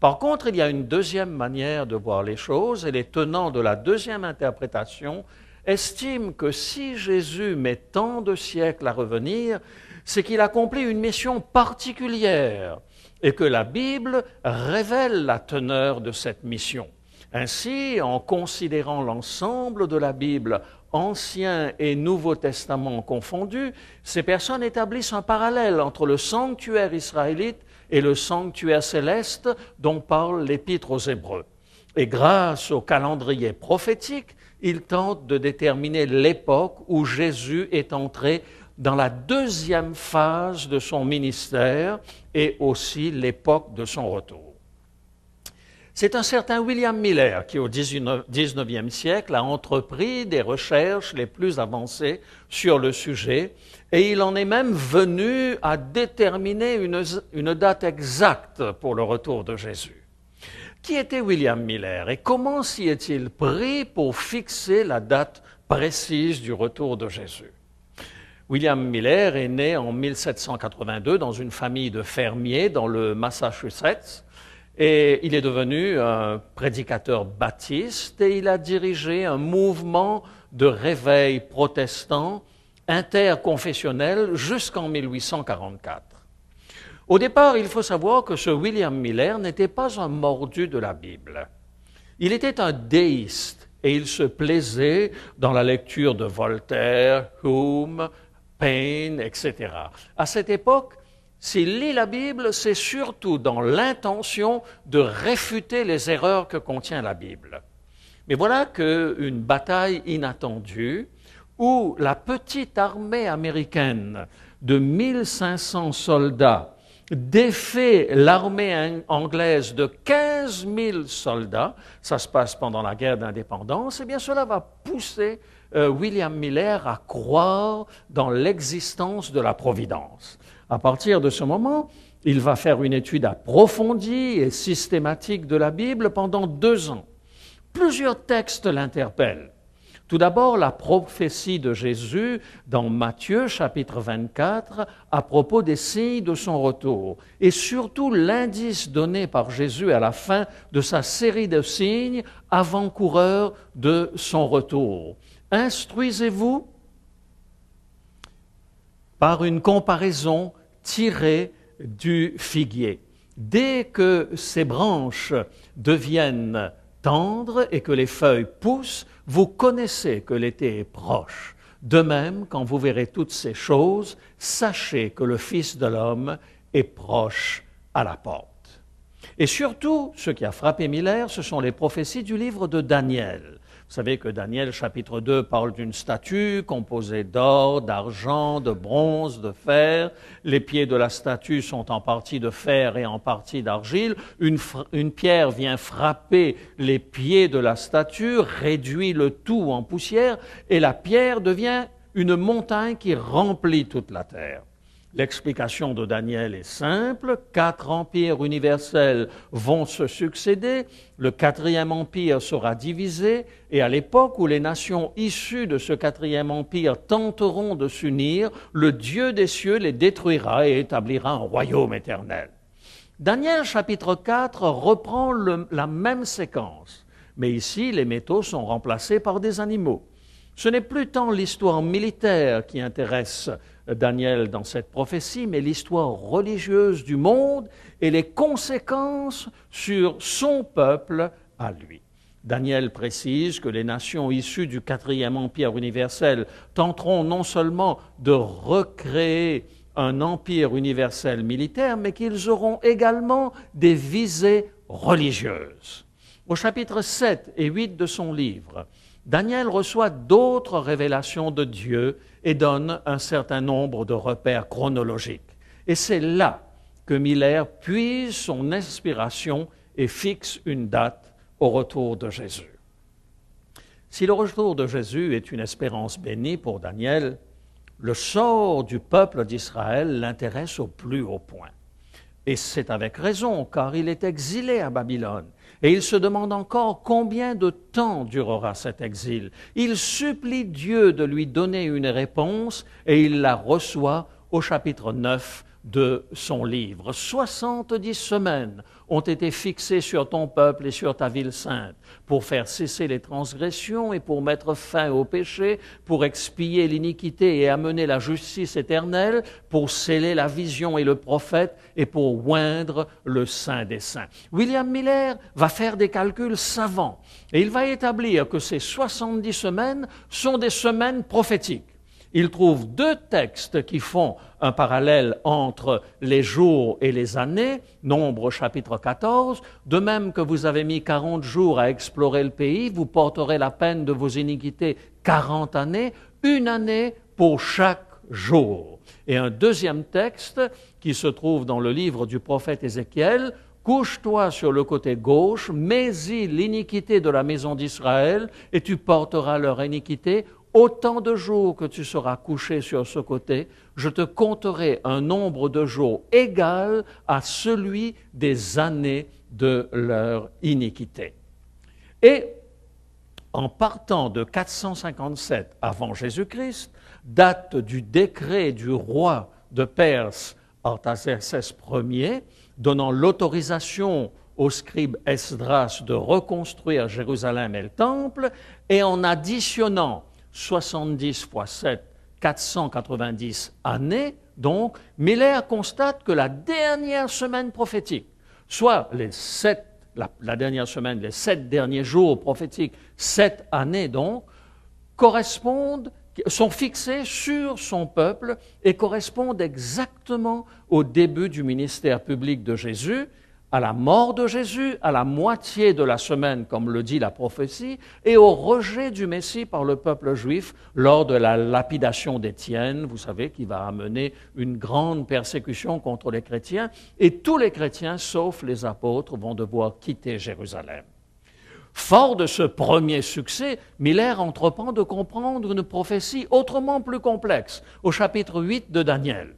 S1: Par contre, il y a une deuxième manière de voir les choses et les tenants de la deuxième interprétation estime que si Jésus met tant de siècles à revenir, c'est qu'il accomplit une mission particulière et que la Bible révèle la teneur de cette mission. Ainsi, en considérant l'ensemble de la Bible, Ancien et Nouveau Testament confondus, ces personnes établissent un parallèle entre le sanctuaire israélite et le sanctuaire céleste dont parle l'Épître aux Hébreux. Et grâce au calendrier prophétique, il tente de déterminer l'époque où Jésus est entré dans la deuxième phase de son ministère et aussi l'époque de son retour. C'est un certain William Miller qui, au XIXe siècle, a entrepris des recherches les plus avancées sur le sujet et il en est même venu à déterminer une date exacte pour le retour de Jésus. Qui était William Miller et comment s'y est-il pris pour fixer la date précise du retour de Jésus? William Miller est né en 1782 dans une famille de fermiers dans le Massachusetts. Et il est devenu un prédicateur baptiste et il a dirigé un mouvement de réveil protestant interconfessionnel jusqu'en 1844. Au départ, il faut savoir que ce William Miller n'était pas un mordu de la Bible. Il était un déiste et il se plaisait dans la lecture de Voltaire, Hume, Paine, etc. À cette époque, s'il lit la Bible, c'est surtout dans l'intention de réfuter les erreurs que contient la Bible. Mais voilà qu'une bataille inattendue où la petite armée américaine de 1500 soldats défait l'armée anglaise de 15 000 soldats, ça se passe pendant la guerre d'indépendance, eh bien cela va pousser William Miller à croire dans l'existence de la providence. À partir de ce moment, il va faire une étude approfondie et systématique de la Bible pendant 2 ans. Plusieurs textes l'interpellent. Tout d'abord, la prophétie de Jésus dans Matthieu, chapitre 24, à propos des signes de son retour. Et surtout, l'indice donné par Jésus à la fin de sa série de signes avant-coureurs de son retour. Instruisez-vous par une comparaison tirée du figuier. Dès que ses branches deviennent tendres et que les feuilles poussent, vous connaissez que l'été est proche. De même, quand vous verrez toutes ces choses, sachez que le Fils de l'homme est proche à la porte. Et surtout, ce qui a frappé Miller, ce sont les prophéties du livre de Daniel. Vous savez que Daniel, chapitre 2, parle d'une statue composée d'or, d'argent, de bronze, de fer. Les pieds de la statue sont en partie de fer et en partie d'argile. Une pierre vient frapper les pieds de la statue, réduit le tout en poussière, et la pierre devient une montagne qui remplit toute la terre. L'explication de Daniel est simple, 4 empires universels vont se succéder, le 4e empire sera divisé, et à l'époque où les nations issues de ce 4e empire tenteront de s'unir, le Dieu des cieux les détruira et établira un royaume éternel. Daniel chapitre 4 reprend la même séquence, mais ici les métaux sont remplacés par des animaux. Ce n'est plus tant l'histoire militaire qui intéresse Daniel dans cette prophétie, mais l'histoire religieuse du monde et les conséquences sur son peuple à lui. Daniel précise que les nations issues du 4e empire universel tenteront non seulement de recréer un empire universel militaire, mais qu'ils auront également des visées religieuses. Au chapitre 7 et 8 de son livre, Daniel reçoit d'autres révélations de Dieu et donne un certain nombre de repères chronologiques. Et c'est là que Miller puise son inspiration et fixe une date au retour de Jésus. Si le retour de Jésus est une espérance bénie pour Daniel, le sort du peuple d'Israël l'intéresse au plus haut point. Et c'est avec raison, car il est exilé à Babylone. Et il se demande encore combien de temps durera cet exil. Il supplie Dieu de lui donner une réponse et il la reçoit au chapitre 9 de son livre. 70 semaines ont été fixées sur ton peuple et sur ta ville sainte pour faire cesser les transgressions et pour mettre fin au péché, pour expier l'iniquité et amener la justice éternelle, pour sceller la vision et le prophète et pour oindre le Saint des Saints. William Miller va faire des calculs savants et il va établir que ces 70 semaines sont des semaines prophétiques. Il trouve deux textes qui font un parallèle entre les jours et les années, Nombre chapitre 14, de même que vous avez mis 40 jours à explorer le pays, vous porterez la peine de vos iniquités 40 années, une année pour chaque jour. Et un deuxième texte qui se trouve dans le livre du prophète Ézéchiel, couche-toi sur le côté gauche, mets-y l'iniquité de la maison d'Israël, et tu porteras leur iniquité. Autant de jours que tu seras couché sur ce côté, je te compterai un nombre de jours égal à celui des années de leur iniquité. Et en partant de 457 avant Jésus-Christ, date du décret du roi de Perse Artaxerxès Ier, donnant l'autorisation au scribe Esdras de reconstruire Jérusalem et le temple, et en additionnant 70 fois 7, 490 années, donc, Miller constate que la dernière semaine prophétique, soit la dernière semaine, les 7 derniers jours prophétiques, 7 années donc, sont fixés sur son peuple et correspondent exactement au début du ministère public de Jésus, à la mort de Jésus, à la moitié de la semaine, comme le dit la prophétie, et au rejet du Messie par le peuple juif lors de la lapidation d'Étienne, vous savez, qui va amener une grande persécution contre les chrétiens, et tous les chrétiens, sauf les apôtres, vont devoir quitter Jérusalem. Fort de ce premier succès, Miller entreprend de comprendre une prophétie autrement plus complexe, au chapitre 8 de Daniel.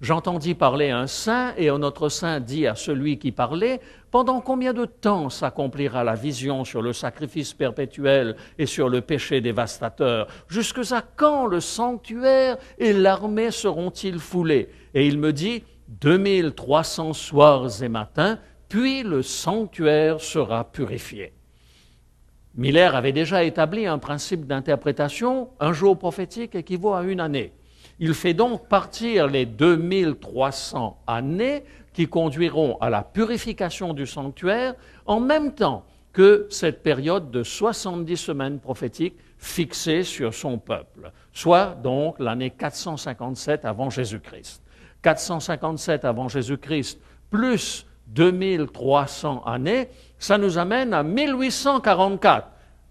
S1: J'entendis parler un saint, et un autre saint dit à celui qui parlait, « Pendant combien de temps s'accomplira la vision sur le sacrifice perpétuel et sur le péché dévastateur? Jusqu'à quand le sanctuaire et l'armée seront-ils foulés? » Et il me dit, « 2300 soirs et matins, puis le sanctuaire sera purifié. » Miller avait déjà établi un principe d'interprétation, un jour prophétique équivaut à une année. Il fait donc partir les 2300 années qui conduiront à la purification du sanctuaire en même temps que cette période de 70 semaines prophétiques fixée sur son peuple, soit donc l'année 457 avant Jésus-Christ. 457 avant Jésus-Christ plus 2300 années, ça nous amène à 1844.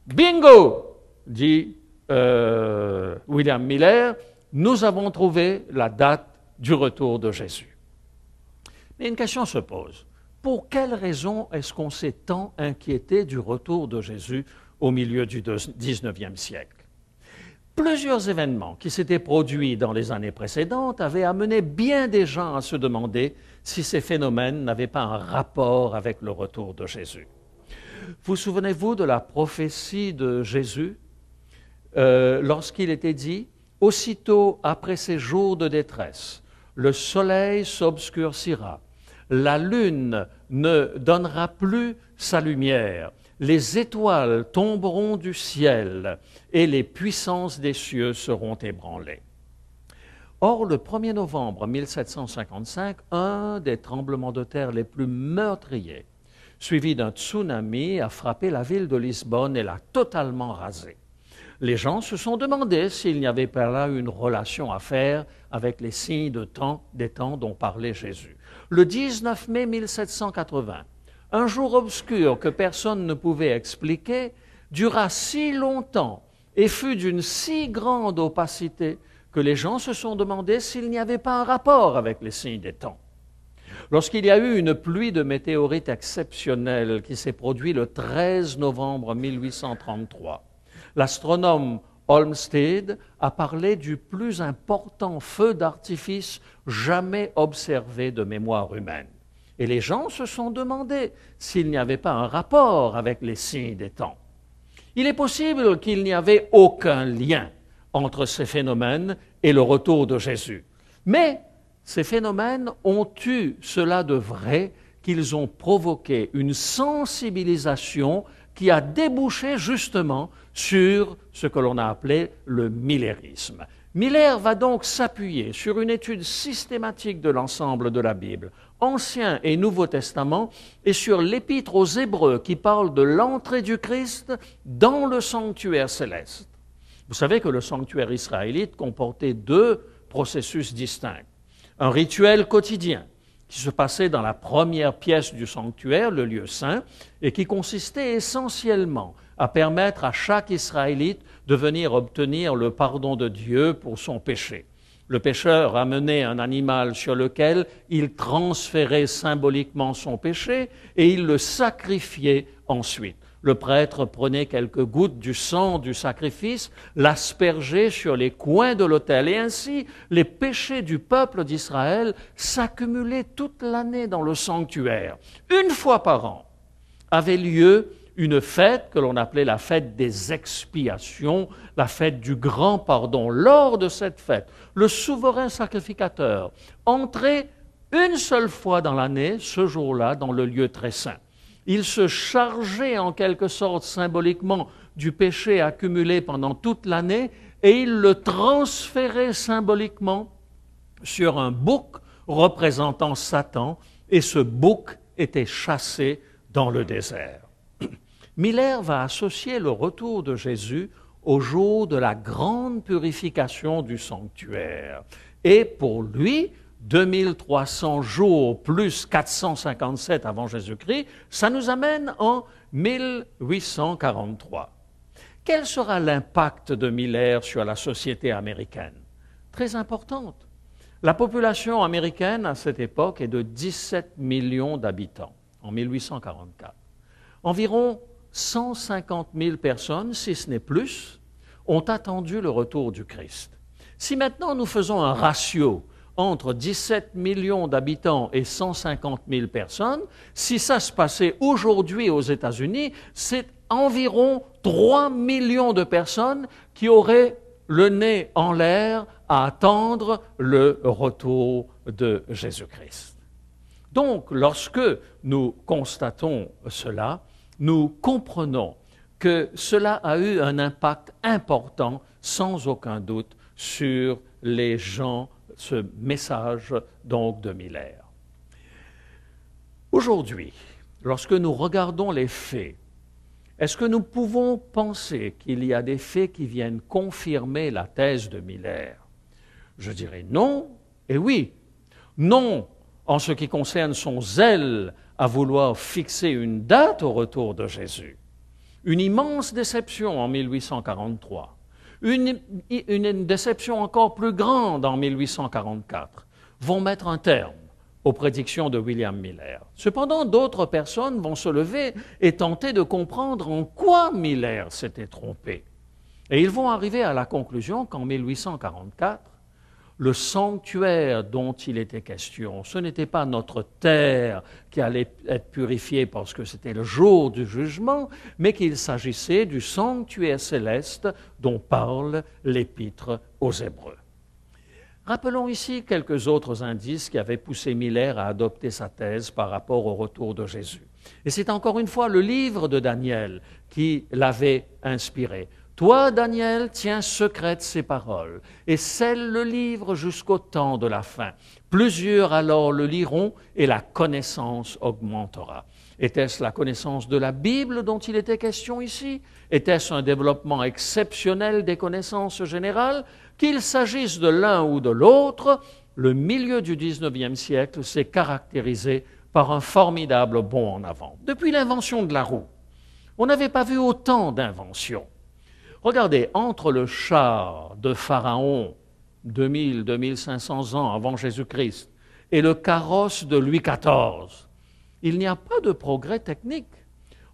S1: Bingo, dit William Miller, nous avons trouvé la date du retour de Jésus. Mais une question se pose. Pour quelle raison est-ce qu'on s'est tant inquiété du retour de Jésus au milieu du XIXe siècle? Plusieurs événements qui s'étaient produits dans les années précédentes avaient amené bien des gens à se demander si ces phénomènes n'avaient pas un rapport avec le retour de Jésus. Vous souvenez-vous de la prophétie de Jésus lorsqu'il était dit « Aussitôt après ces jours de détresse, le soleil s'obscurcira, la lune ne donnera plus sa lumière, les étoiles tomberont du ciel et les puissances des cieux seront ébranlées. » Or, le 1er novembre 1755, un des tremblements de terre les plus meurtriers, suivi d'un tsunami, a frappé la ville de Lisbonne et l'a totalement rasée. Les gens se sont demandé s'il n'y avait pas là une relation à faire avec les signes des temps dont parlait Jésus. Le 19 mai 1780, un jour obscur que personne ne pouvait expliquer, dura si longtemps et fut d'une si grande opacité que les gens se sont demandé s'il n'y avait pas un rapport avec les signes des temps. Lorsqu'il y a eu une pluie de météorites exceptionnelle qui s'est produite le 13 novembre 1833, l'astronome Olmsted a parlé du plus important feu d'artifice jamais observé de mémoire humaine. Et les gens se sont demandé s'il n'y avait pas un rapport avec les signes des temps. Il est possible qu'il n'y avait aucun lien entre ces phénomènes et le retour de Jésus. Mais ces phénomènes ont eu cela de vrai qu'ils ont provoqué une sensibilisation qui a débouché justement sur ce que l'on a appelé le millérisme. Miller va donc s'appuyer sur une étude systématique de l'ensemble de la Bible, Ancien et Nouveau Testament, et sur l'épître aux Hébreux qui parle de l'entrée du Christ dans le sanctuaire céleste. Vous savez que le sanctuaire israélite comportait 2 processus distincts. Un rituel quotidien qui se passait dans la première pièce du sanctuaire, le lieu saint, et qui consistait essentiellement à permettre à chaque Israélite de venir obtenir le pardon de Dieu pour son péché. Le pécheur amenait un animal sur lequel il transférait symboliquement son péché et il le sacrifiait ensuite. Le prêtre prenait quelques gouttes du sang du sacrifice, l'aspergeait sur les coins de l'autel. Et ainsi, les péchés du peuple d'Israël s'accumulaient toute l'année dans le sanctuaire. Une fois par an avait lieu une fête que l'on appelait la fête des expiations, la fête du grand pardon. Lors de cette fête, le souverain sacrificateur entrait une seule fois dans l'année, ce jour-là, dans le lieu très saint. Il se chargeait en quelque sorte symboliquement du péché accumulé pendant toute l'année et il le transférait symboliquement sur un bouc représentant Satan et ce bouc était chassé dans le désert. Miller va associer le retour de Jésus au jour de la grande purification du sanctuaire. Et pour lui, 2300 jours plus 457 avant Jésus-Christ, ça nous amène en 1843. Quel sera l'impact de Miller sur la société américaine? Très importante. La population américaine à cette époque est de 17 millions d'habitants en 1844. Environ 150 000 personnes, si ce n'est plus, ont attendu le retour du Christ. Si maintenant nous faisons un ratio entre 17 millions d'habitants et 150 000 personnes, si ça se passait aujourd'hui aux États-Unis, c'est environ 3 millions de personnes qui auraient le nez en l'air à attendre le retour de Jésus-Christ. Donc, lorsque nous constatons cela, nous comprenons que cela a eu un impact important, sans aucun doute, sur les gens, ce message donc de Miller. Aujourd'hui, lorsque nous regardons les faits, est-ce que nous pouvons penser qu'il y a des faits qui viennent confirmer la thèse de Miller? Je dirais non et oui. Non en ce qui concerne son zèle à vouloir fixer une date au retour de Jésus. Une immense déception en 1843. Une déception encore plus grande en 1844 vont mettre un terme aux prédictions de William Miller. Cependant, d'autres personnes vont se lever et tenter de comprendre en quoi Miller s'était trompé. Et ils vont arriver à la conclusion qu'en 1844, le sanctuaire dont il était question, ce n'était pas notre terre qui allait être purifiée parce que c'était le jour du jugement, mais qu'il s'agissait du sanctuaire céleste dont parle l'Épître aux Hébreux. Rappelons ici quelques autres indices qui avaient poussé Miller à adopter sa thèse par rapport au retour de Jésus. Et c'est encore une fois le livre de Daniel qui l'avait inspiré. Toi, Daniel, tiens secrètes ces paroles et scelle le livre jusqu'au temps de la fin. Plusieurs alors le liront et la connaissance augmentera. Était-ce la connaissance de la Bible dont il était question ici? Était-ce un développement exceptionnel des connaissances générales? Qu'il s'agisse de l'un ou de l'autre, le milieu du XIXe siècle s'est caractérisé par un formidable bond en avant. Depuis l'invention de la roue, on n'avait pas vu autant d'inventions. Regardez, entre le char de Pharaon, 2000-2500 ans avant Jésus-Christ, et le carrosse de Louis XIV, il n'y a pas de progrès technique.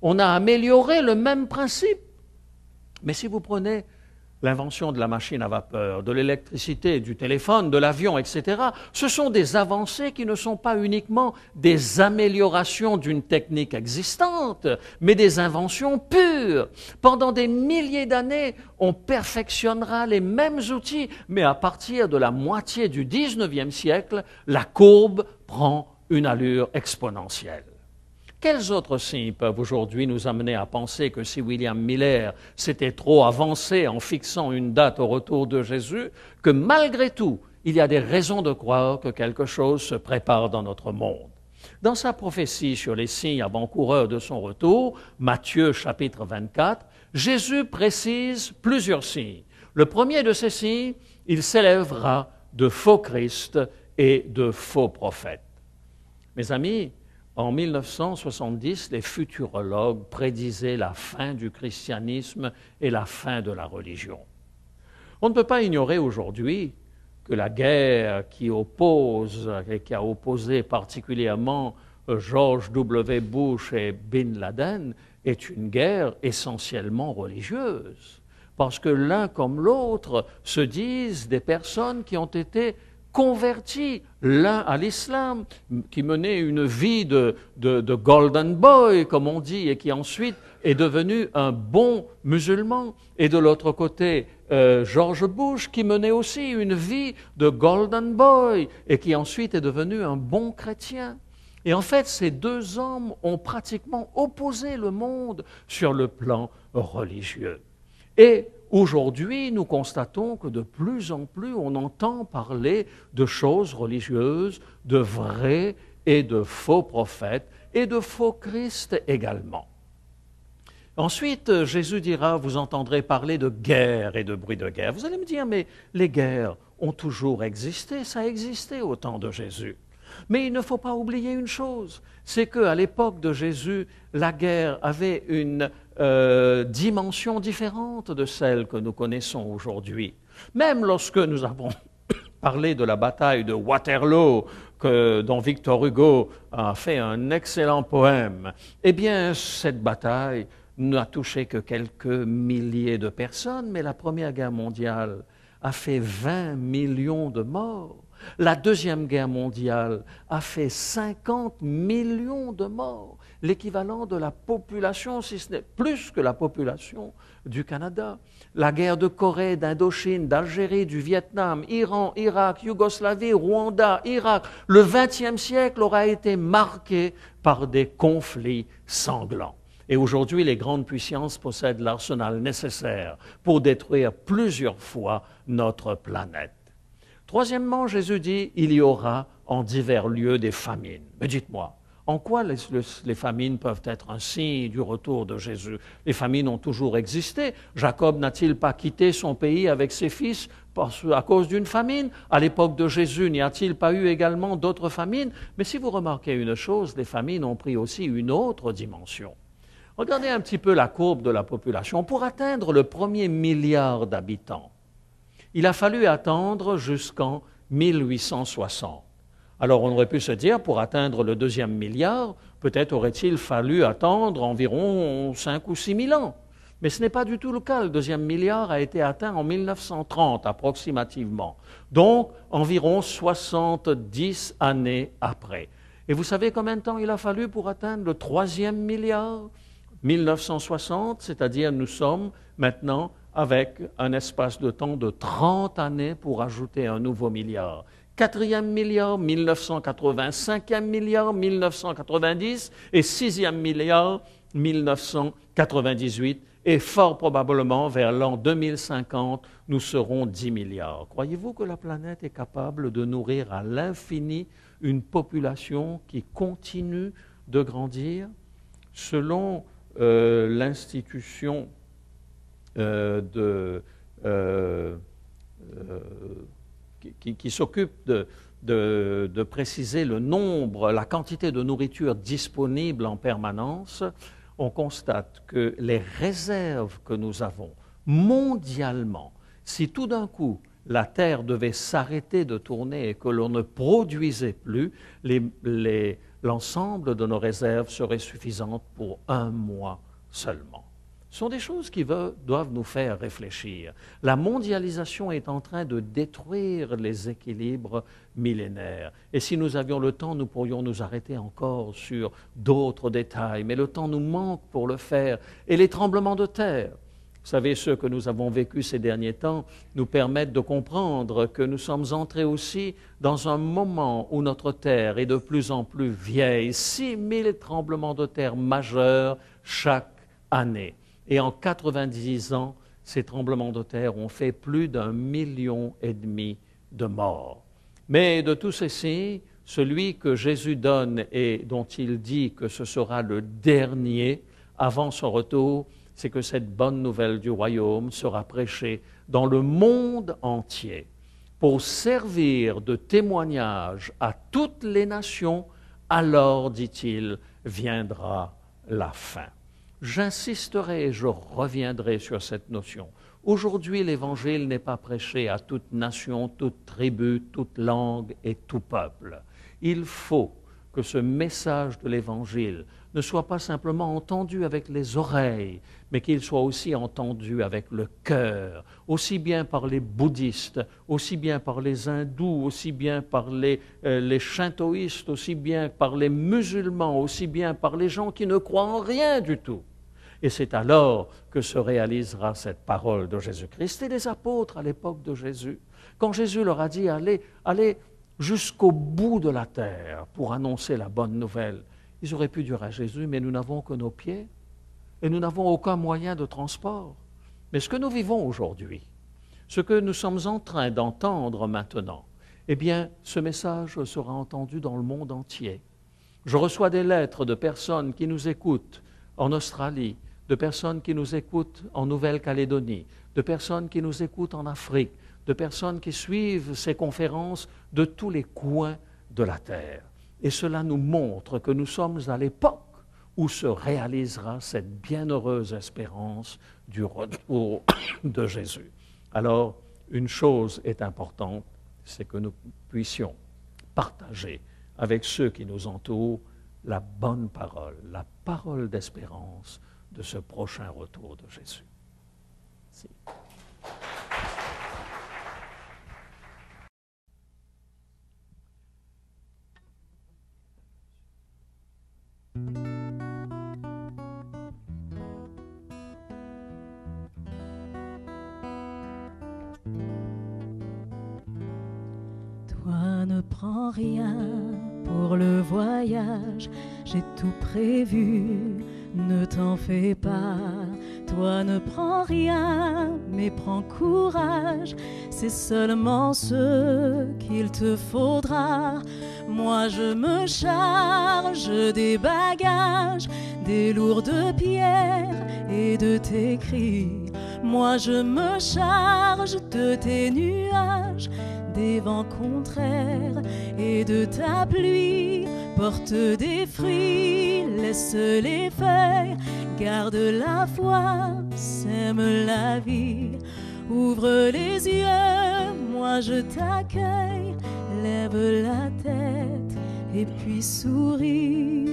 S1: On a amélioré le même principe. Mais si vous prenez l'invention de la machine à vapeur, de l'électricité, du téléphone, de l'avion, etc., ce sont des avancées qui ne sont pas uniquement des améliorations d'une technique existante, mais des inventions pures. Pendant des milliers d'années, on perfectionnera les mêmes outils, mais à partir de la moitié du XIXe siècle, la courbe prend une allure exponentielle. Quels autres signes peuvent aujourd'hui nous amener à penser que si William Miller s'était trop avancé en fixant une date au retour de Jésus, que malgré tout, il y a des raisons de croire que quelque chose se prépare dans notre monde? Dans sa prophétie sur les signes avant-coureurs de son retour, Matthieu chapitre 24, Jésus précise plusieurs signes. Le premier de ceux-ci, il s'élèvera de faux Christ et de faux prophètes. Mes amis, en 1970, les futurologues prédisaient la fin du christianisme et la fin de la religion. On ne peut pas ignorer aujourd'hui que la guerre qui oppose et qui a opposé particulièrement George W. Bush et Bin Laden est une guerre essentiellement religieuse, parce que l'un comme l'autre se disent des personnes qui ont été convertis, l'un à l'islam, qui menait une vie de golden boy, comme on dit, et qui ensuite est devenu un bon musulman. Et de l'autre côté, George Bush, qui menait aussi une vie de golden boy, et qui ensuite est devenu un bon chrétien. Et en fait, ces deux hommes ont pratiquement opposé le monde sur le plan religieux. Et aujourd'hui, nous constatons que de plus en plus, on entend parler de choses religieuses, de vrais et de faux prophètes, et de faux Christ également. Ensuite, Jésus dira, vous entendrez parler de guerre et de bruit de guerre. Vous allez me dire, mais les guerres ont toujours existé, ça a existé au temps de Jésus. Mais il ne faut pas oublier une chose, c'est qu'à l'époque de Jésus, la guerre avait une dimension différente de celle que nous connaissons aujourd'hui. Même lorsque nous avons parlé de la bataille de Waterloo, dont Victor Hugo a fait un excellent poème, eh bien, cette bataille n'a touché que quelques milliers de personnes, mais la Première Guerre mondiale a fait 20 millions de morts. La Deuxième Guerre mondiale a fait 50 millions de morts, l'équivalent de la population, si ce n'est plus que la population du Canada. La guerre de Corée, d'Indochine, d'Algérie, du Vietnam, Iran, Irak, Yougoslavie, Rwanda, Irak, le XXe siècle aura été marqué par des conflits sanglants. Et aujourd'hui, les grandes puissances possèdent l'arsenal nécessaire pour détruire plusieurs fois notre planète. Troisièmement, Jésus dit, il y aura en divers lieux des famines. Mais dites-moi, en quoi les famines peuvent être un signe du retour de Jésus? Les famines ont toujours existé. Jacob n'a-t-il pas quitté son pays avec ses fils à cause d'une famine? À l'époque de Jésus, n'y a-t-il pas eu également d'autres famines? Mais si vous remarquez une chose, les famines ont pris aussi une autre dimension. Regardez un petit peu la courbe de la population. Pour atteindre le premier milliard d'habitants, il a fallu attendre jusqu'en 1860. Alors on aurait pu se dire, pour atteindre le deuxième milliard, peut-être aurait-il fallu attendre environ 5 ou 6 000 ans. Mais ce n'est pas du tout le cas. Le deuxième milliard a été atteint en 1930 approximativement. Donc environ 70 années après. Et vous savez combien de temps il a fallu pour atteindre le troisième milliard? 1960, c'est-à-dire nous sommes maintenant avec un espace de temps de 30 années pour ajouter un nouveau milliard. Quatrième milliard, 1980, cinquième milliard, 1990 et sixième milliard, 1998. Et fort probablement, vers l'an 2050, nous serons 10 milliards. Croyez-vous que la planète est capable de nourrir à l'infini une population qui continue de grandir? Selon l'institution qui s'occupe de préciser le nombre, la quantité de nourriture disponible en permanence, on constate que les réserves que nous avons mondialement, si tout d'un coup la Terre devait s'arrêter de tourner et que l'on ne produisait plus, l'ensemble de nos réserves serait suffisante pour 1 mois seulement. Ce sont des choses qui doivent nous faire réfléchir. La mondialisation est en train de détruire les équilibres millénaires. Et si nous avions le temps, nous pourrions nous arrêter encore sur d'autres détails. Mais le temps nous manque pour le faire. Et les tremblements de terre, vous savez, ceux que nous avons vécus ces derniers temps nous permettent de comprendre que nous sommes entrés aussi dans un moment où notre terre est de plus en plus vieille. 6000 tremblements de terre majeurs chaque année. Et en 90 ans, ces tremblements de terre ont fait plus d'1,5 million de morts. Mais de tous ceci, celui que Jésus donne et dont il dit que ce sera le dernier avant son retour, c'est que cette bonne nouvelle du royaume sera prêchée dans le monde entier pour servir de témoignage à toutes les nations. Alors, dit-il, viendra la fin. J'insisterai et je reviendrai sur cette notion. Aujourd'hui, l'Évangile n'est pas prêché à toute nation, toute tribu, toute langue et tout peuple. Il faut que ce message de l'Évangile ne soit pas simplement entendu avec les oreilles, mais qu'il soit aussi entendu avec le cœur, aussi bien par les bouddhistes, aussi bien par les hindous, aussi bien par les shintoïstes, aussi bien par les musulmans, aussi bien par les gens qui ne croient en rien du tout. Et c'est alors que se réalisera cette parole de Jésus-Christ. Et les apôtres à l'époque de Jésus, quand Jésus leur a dit « allez jusqu'au bout de la terre pour annoncer la bonne nouvelle », ils auraient pu dire à Jésus « mais nous n'avons que nos pieds et nous n'avons aucun moyen de transport ». Mais ce que nous vivons aujourd'hui, ce que nous sommes en train d'entendre maintenant, eh bien, ce message sera entendu dans le monde entier. Je reçois des lettres de personnes qui nous écoutent en Australie, de personnes qui nous écoutent en Nouvelle-Calédonie, de personnes qui nous écoutent en Afrique, de personnes qui suivent ces conférences de tous les coins de la terre. Et cela nous montre que nous sommes à l'époque où se réalisera cette bienheureuse espérance du retour de Jésus. Alors, une chose est importante, c'est que nous puissions partager avec ceux qui nous entourent la bonne parole, la parole d'espérance de ce prochain retour de Jésus. Merci.
S10: Toi ne prends rien pour le voyage, j'ai tout prévu, ne t'en fais pas. Toi ne prends rien, mais prends courage, c'est seulement ce qu'il te faudra. Moi je me charge des bagages, des lourdes pierres et de tes cris. Moi je me charge de tes nuages, des vents contraires et de ta pluie. Porte des fruits, laisse les feuilles, garde la foi, sème la vie. Ouvre les yeux, moi je t'accueille, lève la tête et puis souris.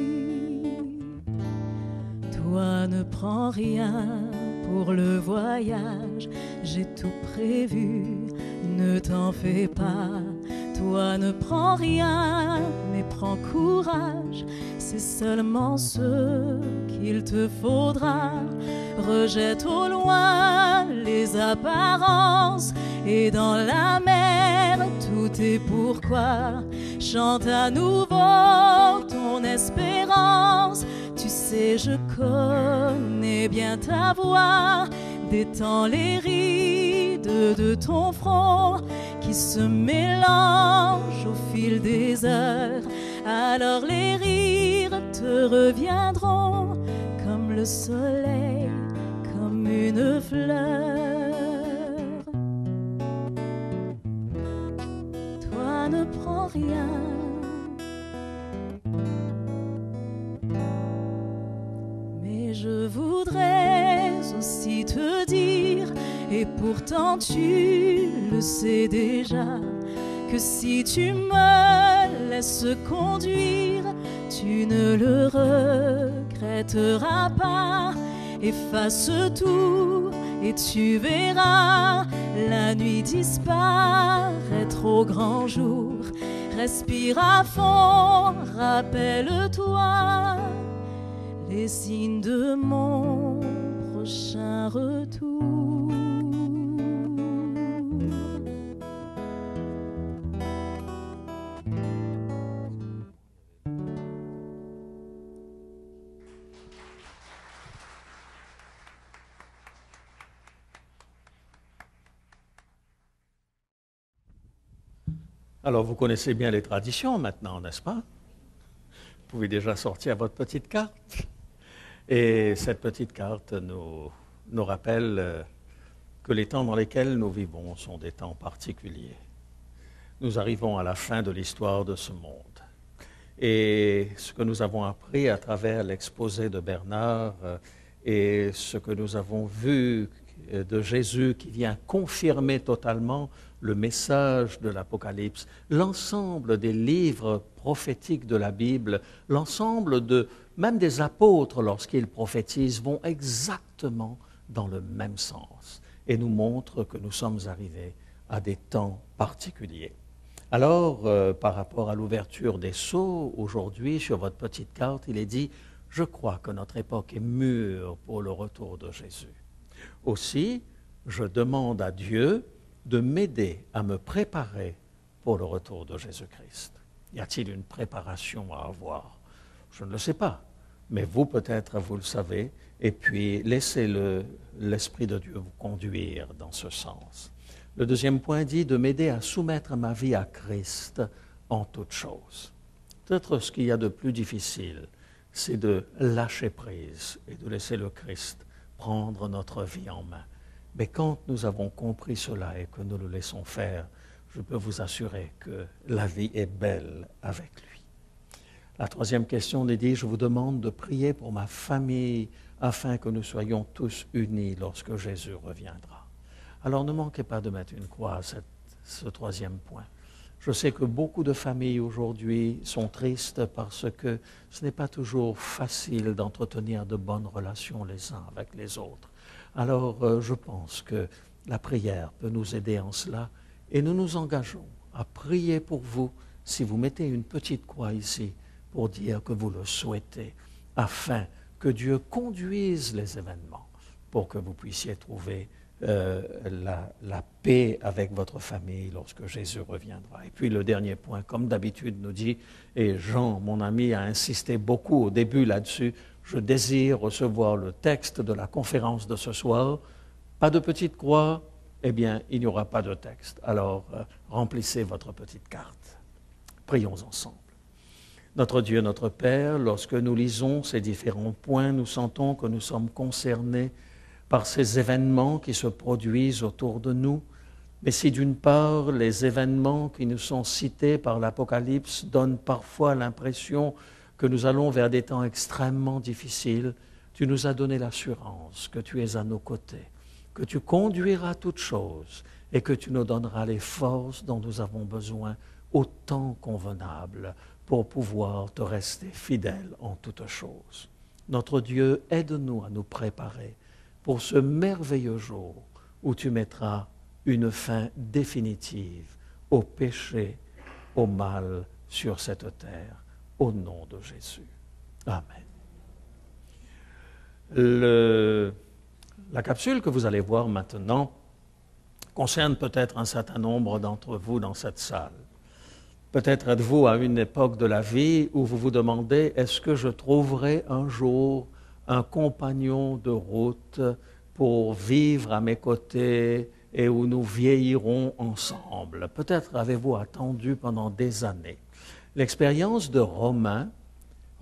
S10: Toi ne prends rien pour le voyage, j'ai tout prévu, ne t'en fais pas. Toi ne prends rien, mais prends courage, c'est seulement ce qu'il te faudra. Rejette au loin les apparences, et dans la mer tout est pourquoi. Chante à nouveau ton espérance, tu sais je connais bien ta voix. Détends les rides de ton front qui se mélangent au fil des heures. Alors les rires te reviendront comme le soleil, comme une fleur. Toi ne prends rien, mais je voudrais aussi te dire, et pourtant tu le sais déjà, que si tu me laisses conduire, tu ne le regretteras pas. Efface tout et tu verras la nuit disparaître au grand jour. Respire à fond, rappelle-toi les signes de mon prochain retour.
S1: Alors, vous connaissez bien les traditions maintenant, n'est-ce pas? Vous pouvez déjà sortir votre petite carte. Et cette petite carte nous rappelle que les temps dans lesquels nous vivons sont des temps particuliers. Nous arrivons à la fin de l'histoire de ce monde. Et ce que nous avons appris à travers l'exposé de Bernard et ce que nous avons vu de Jésus qui vient confirmer totalement le message de l'Apocalypse, l'ensemble des livres prophétiques de la Bible, l'ensemble même des apôtres lorsqu'ils prophétisent vont exactement dans le même sens et nous montrent que nous sommes arrivés à des temps particuliers. Alors, par rapport à l'ouverture des sceaux, aujourd'hui, sur votre petite carte, il est dit « Je crois que notre époque est mûre pour le retour de Jésus. » Aussi, je demande à Dieu de m'aider à me préparer pour le retour de Jésus-Christ. Y a-t-il une préparation à avoir? Je ne le sais pas, mais vous peut-être vous le savez, et puis laissez l'Esprit de Dieu vous conduire dans ce sens. Le deuxième point dit de m'aider à soumettre ma vie à Christ en toutes choses. Peut-être ce qu'il y a de plus difficile, c'est de lâcher prise et de laisser le Christ prendre notre vie en main. Mais quand nous avons compris cela et que nous le laissons faire, je peux vous assurer que la vie est belle avec lui. La troisième question dit, je vous demande de prier pour ma famille afin que nous soyons tous unis lorsque Jésus reviendra. Alors ne manquez pas de mettre une croix à ce troisième point. Je sais que beaucoup de familles aujourd'hui sont tristes parce que ce n'est pas toujours facile d'entretenir de bonnes relations les uns avec les autres. Alors je pense que la prière peut nous aider en cela et nous nous engageons à prier pour vous si vous mettez une petite croix ici pour dire que vous le souhaitez afin que Dieu conduise les événements pour que vous puissiez trouver la paix avec votre famille lorsque Jésus reviendra. Et puis le dernier point, comme d'habitude nous dit, et Jean, mon ami, a insisté beaucoup au début là-dessus, je désire recevoir le texte de la conférence de ce soir. Pas de petite croix, eh bien, il n'y aura pas de texte. Alors, remplissez votre petite carte. Prions ensemble. Notre Dieu, notre Père, lorsque nous lisons ces différents points, nous sentons que nous sommes concernés par ces événements qui se produisent autour de nous. Mais si d'une part, les événements qui nous sont cités par l'Apocalypse donnent parfois l'impression que nous allons vers des temps extrêmement difficiles, tu nous as donné l'assurance que tu es à nos côtés, que tu conduiras toutes choses et que tu nous donneras les forces dont nous avons besoin au temps convenable pour pouvoir te rester fidèle en toutes choses. Notre Dieu, aide-nous à nous préparer pour ce merveilleux jour où tu mettras une fin définitive au péché, au mal sur cette terre, au nom de Jésus. Amen. La capsule que vous allez voir maintenant concerne peut-être un certain nombre d'entre vous dans cette salle. Peut-être êtes-vous à une époque de la vie où vous vous demandez, est-ce que je trouverai un jour un compagnon de route pour vivre à mes côtés et où nous vieillirons ensemble. Peut-être avez-vous attendu pendant des années. L'expérience de Romain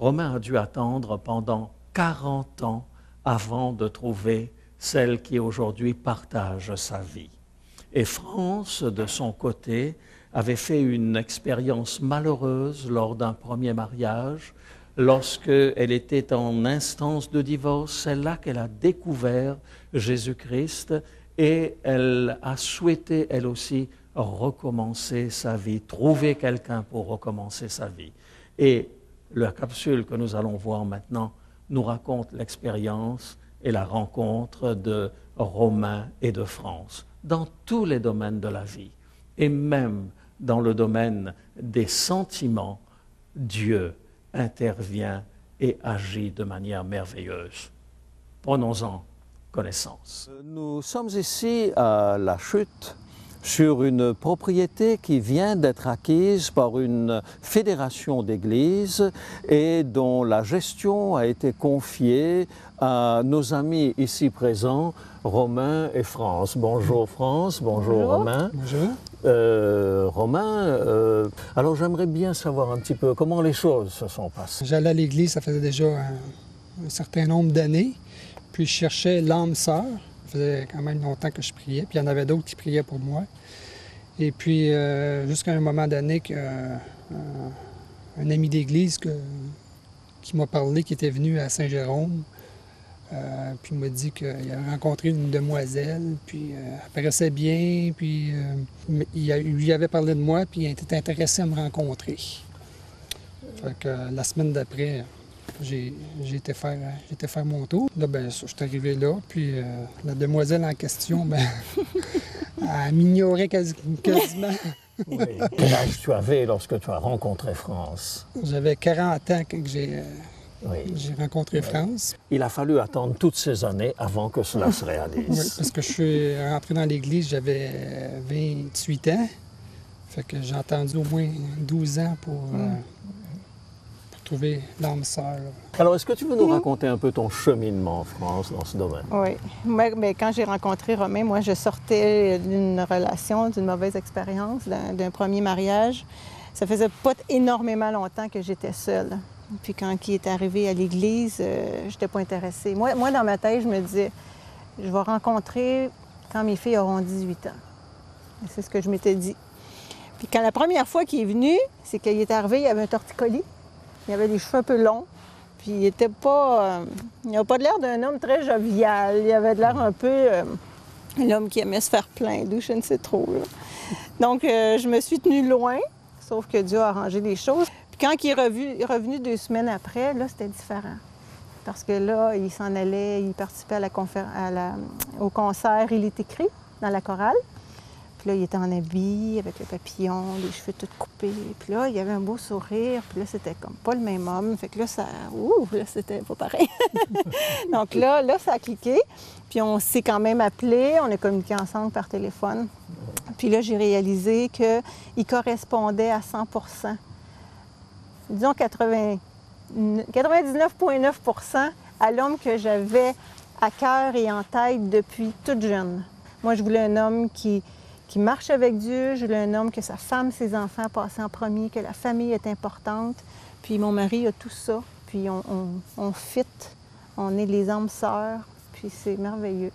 S1: a dû attendre pendant 40 ans avant de trouver celle qui aujourd'hui partage sa vie. Et France, de son côté, avait fait une expérience malheureuse lors d'un premier mariage. Lorsqu'elle était en instance de divorce, c'est là qu'elle a découvert Jésus-Christ et elle a souhaité, elle aussi, recommencer sa vie, trouver quelqu'un pour recommencer sa vie. Et la capsule que nous allons voir maintenant nous raconte l'expérience et la rencontre de Romain et de France dans tous les domaines de la vie et même dans le domaine des sentiments. Dieu intervient et agit de manière merveilleuse. Prenons-en connaissance. Nous sommes ici à La Chute, sur une propriété qui vient d'être acquise par une fédération d'églises et dont la gestion a été confiée à nos amis ici présents, Romain et France. Bonjour France, bonjour Romain.
S11: Bonjour.
S1: Romain, alors j'aimerais bien savoir un petit peu comment les choses se sont passées.
S11: J'allais à l'église, ça faisait déjà un certain nombre d'années. Puis je cherchais l'âme sœur. Ça faisait quand même longtemps que je priais. Puis il y en avait d'autres qui priaient pour moi. Et puis jusqu'à un moment donné, un ami d'église qui m'a parlé, qui était venu à Saint-Jérôme, puis il m'a dit qu'il avait rencontré une demoiselle, puis elle paraissait bien, puis il lui avait parlé de moi, puis il était intéressé à me rencontrer. Fait que la semaine d'après, j'ai été faire mon tour. Là, ben, je suis arrivé là, puis la demoiselle en question, ben, elle m'ignorait quasiment.
S1: Oui. Quel âge tu avais lorsque tu as rencontré France?
S11: J'avais 40 ans quand j'ai rencontré France.
S1: Il a fallu attendre toutes ces années avant que cela se réalise.
S11: Oui, parce que je suis rentré dans l'Église, j'avais 28 ans. Fait que j'ai attendu au moins 12 ans pour trouver l'âme sœur.
S1: Alors, est-ce que tu veux nous raconter un peu ton cheminement, France, dans ce domaine?
S12: Oui. Mais quand j'ai rencontré Romain, moi, je sortais d'une relation, d'une mauvaise expérience, d'un premier mariage. Ça faisait pas énormément longtemps que j'étais seule. Puis quand il est arrivé à l'Église, je n'étais pas intéressée. Moi, dans ma tête, je me disais, je vais rencontrer quand mes filles auront 18 ans. C'est ce que je m'étais dit. Puis quand la première fois qu'il est venu, c'est qu'il est arrivé, il avait un torticolis. Il avait des cheveux un peu longs. Puis il était pas... il n'avait pas l'air d'un homme très jovial. Il avait l'air un peu... l'homme qui aimait se faire plaindre, ou je ne sais trop. Là. Donc, je me suis tenue loin, sauf que Dieu a arrangé les choses. Puis quand il est revenu 2 semaines après, là, c'était différent. Parce que là, il s'en allait, il participait au concert Il est écrit dans la chorale. Puis là, il était en habit, avec le papillon, les cheveux tout coupés. Puis là, il avait un beau sourire. Puis là, c'était comme pas le même homme. Fait que là, là, c'était pas pareil. Donc là, ça a cliqué. Puis on s'est quand même appelé. On a communiqué ensemble par téléphone. Puis là, j'ai réalisé qu'il correspondait à 100 %. Disons 99,9 % à l'homme que j'avais à cœur et en tête depuis toute jeune. Moi, je voulais un homme qui marche avec Dieu. Je voulais un homme que sa femme, ses enfants passaient en premier, que la famille est importante. Puis mon mari a tout ça. Puis on fit, on est les âmes sœurs. Puis c'est merveilleux.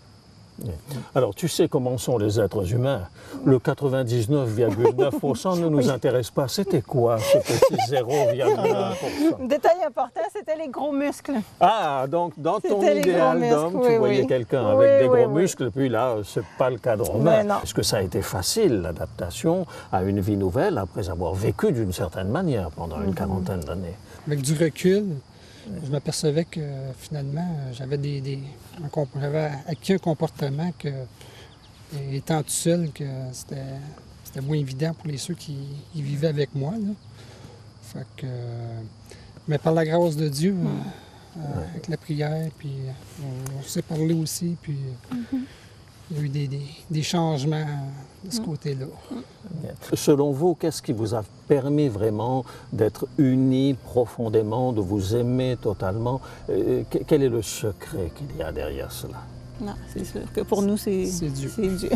S1: Alors, tu sais comment sont les êtres humains. Le 99,9 % ne nous intéresse pas. C'était quoi ce petit 0,1 %?
S12: Détail important, c'était les gros muscles.
S1: Ah, donc dans ton idéal d'homme, tu voyais quelqu'un avec des gros muscles, puis là, c'est pas le cas de Romain. Est-ce que ça a été facile, l'adaptation à une vie nouvelle, après avoir vécu d'une certaine manière pendant une quarantaine d'années?
S11: Avec du recul, je m'apercevais que finalement, j'avais acquis un comportement que, étant tout seul, que c'était moins évident pour ceux qui vivaient avec moi. Là. Fait que, mais par la grâce de Dieu, avec la prière, puis on s'est parlé aussi, puis il y a eu des changements de ce côté-là.
S1: Selon vous, qu'est-ce qui vous a permis vraiment d'être unis profondément, de vous aimer totalement? Quel est le secret qu'il y a derrière cela?
S12: Non, c'est sûr que pour nous, c'est Dieu. C'est Dieu.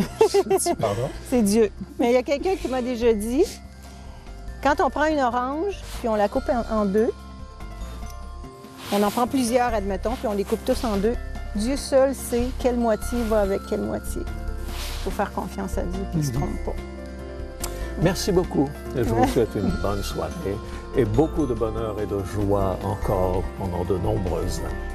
S1: Pardon?
S12: C'est Dieu. Mais il y a quelqu'un qui m'a déjà dit, quand on prend une orange, puis on la coupe en deux, on en prend plusieurs, admettons, puis on les coupe tous en deux, Dieu seul sait quelle moitié va avec quelle moitié. Il faut faire confiance à Dieu, qu'il ne se trompe pas.
S1: Merci beaucoup. Et je vous souhaite une bonne soirée et beaucoup de bonheur et de joie encore pendant de nombreuses années.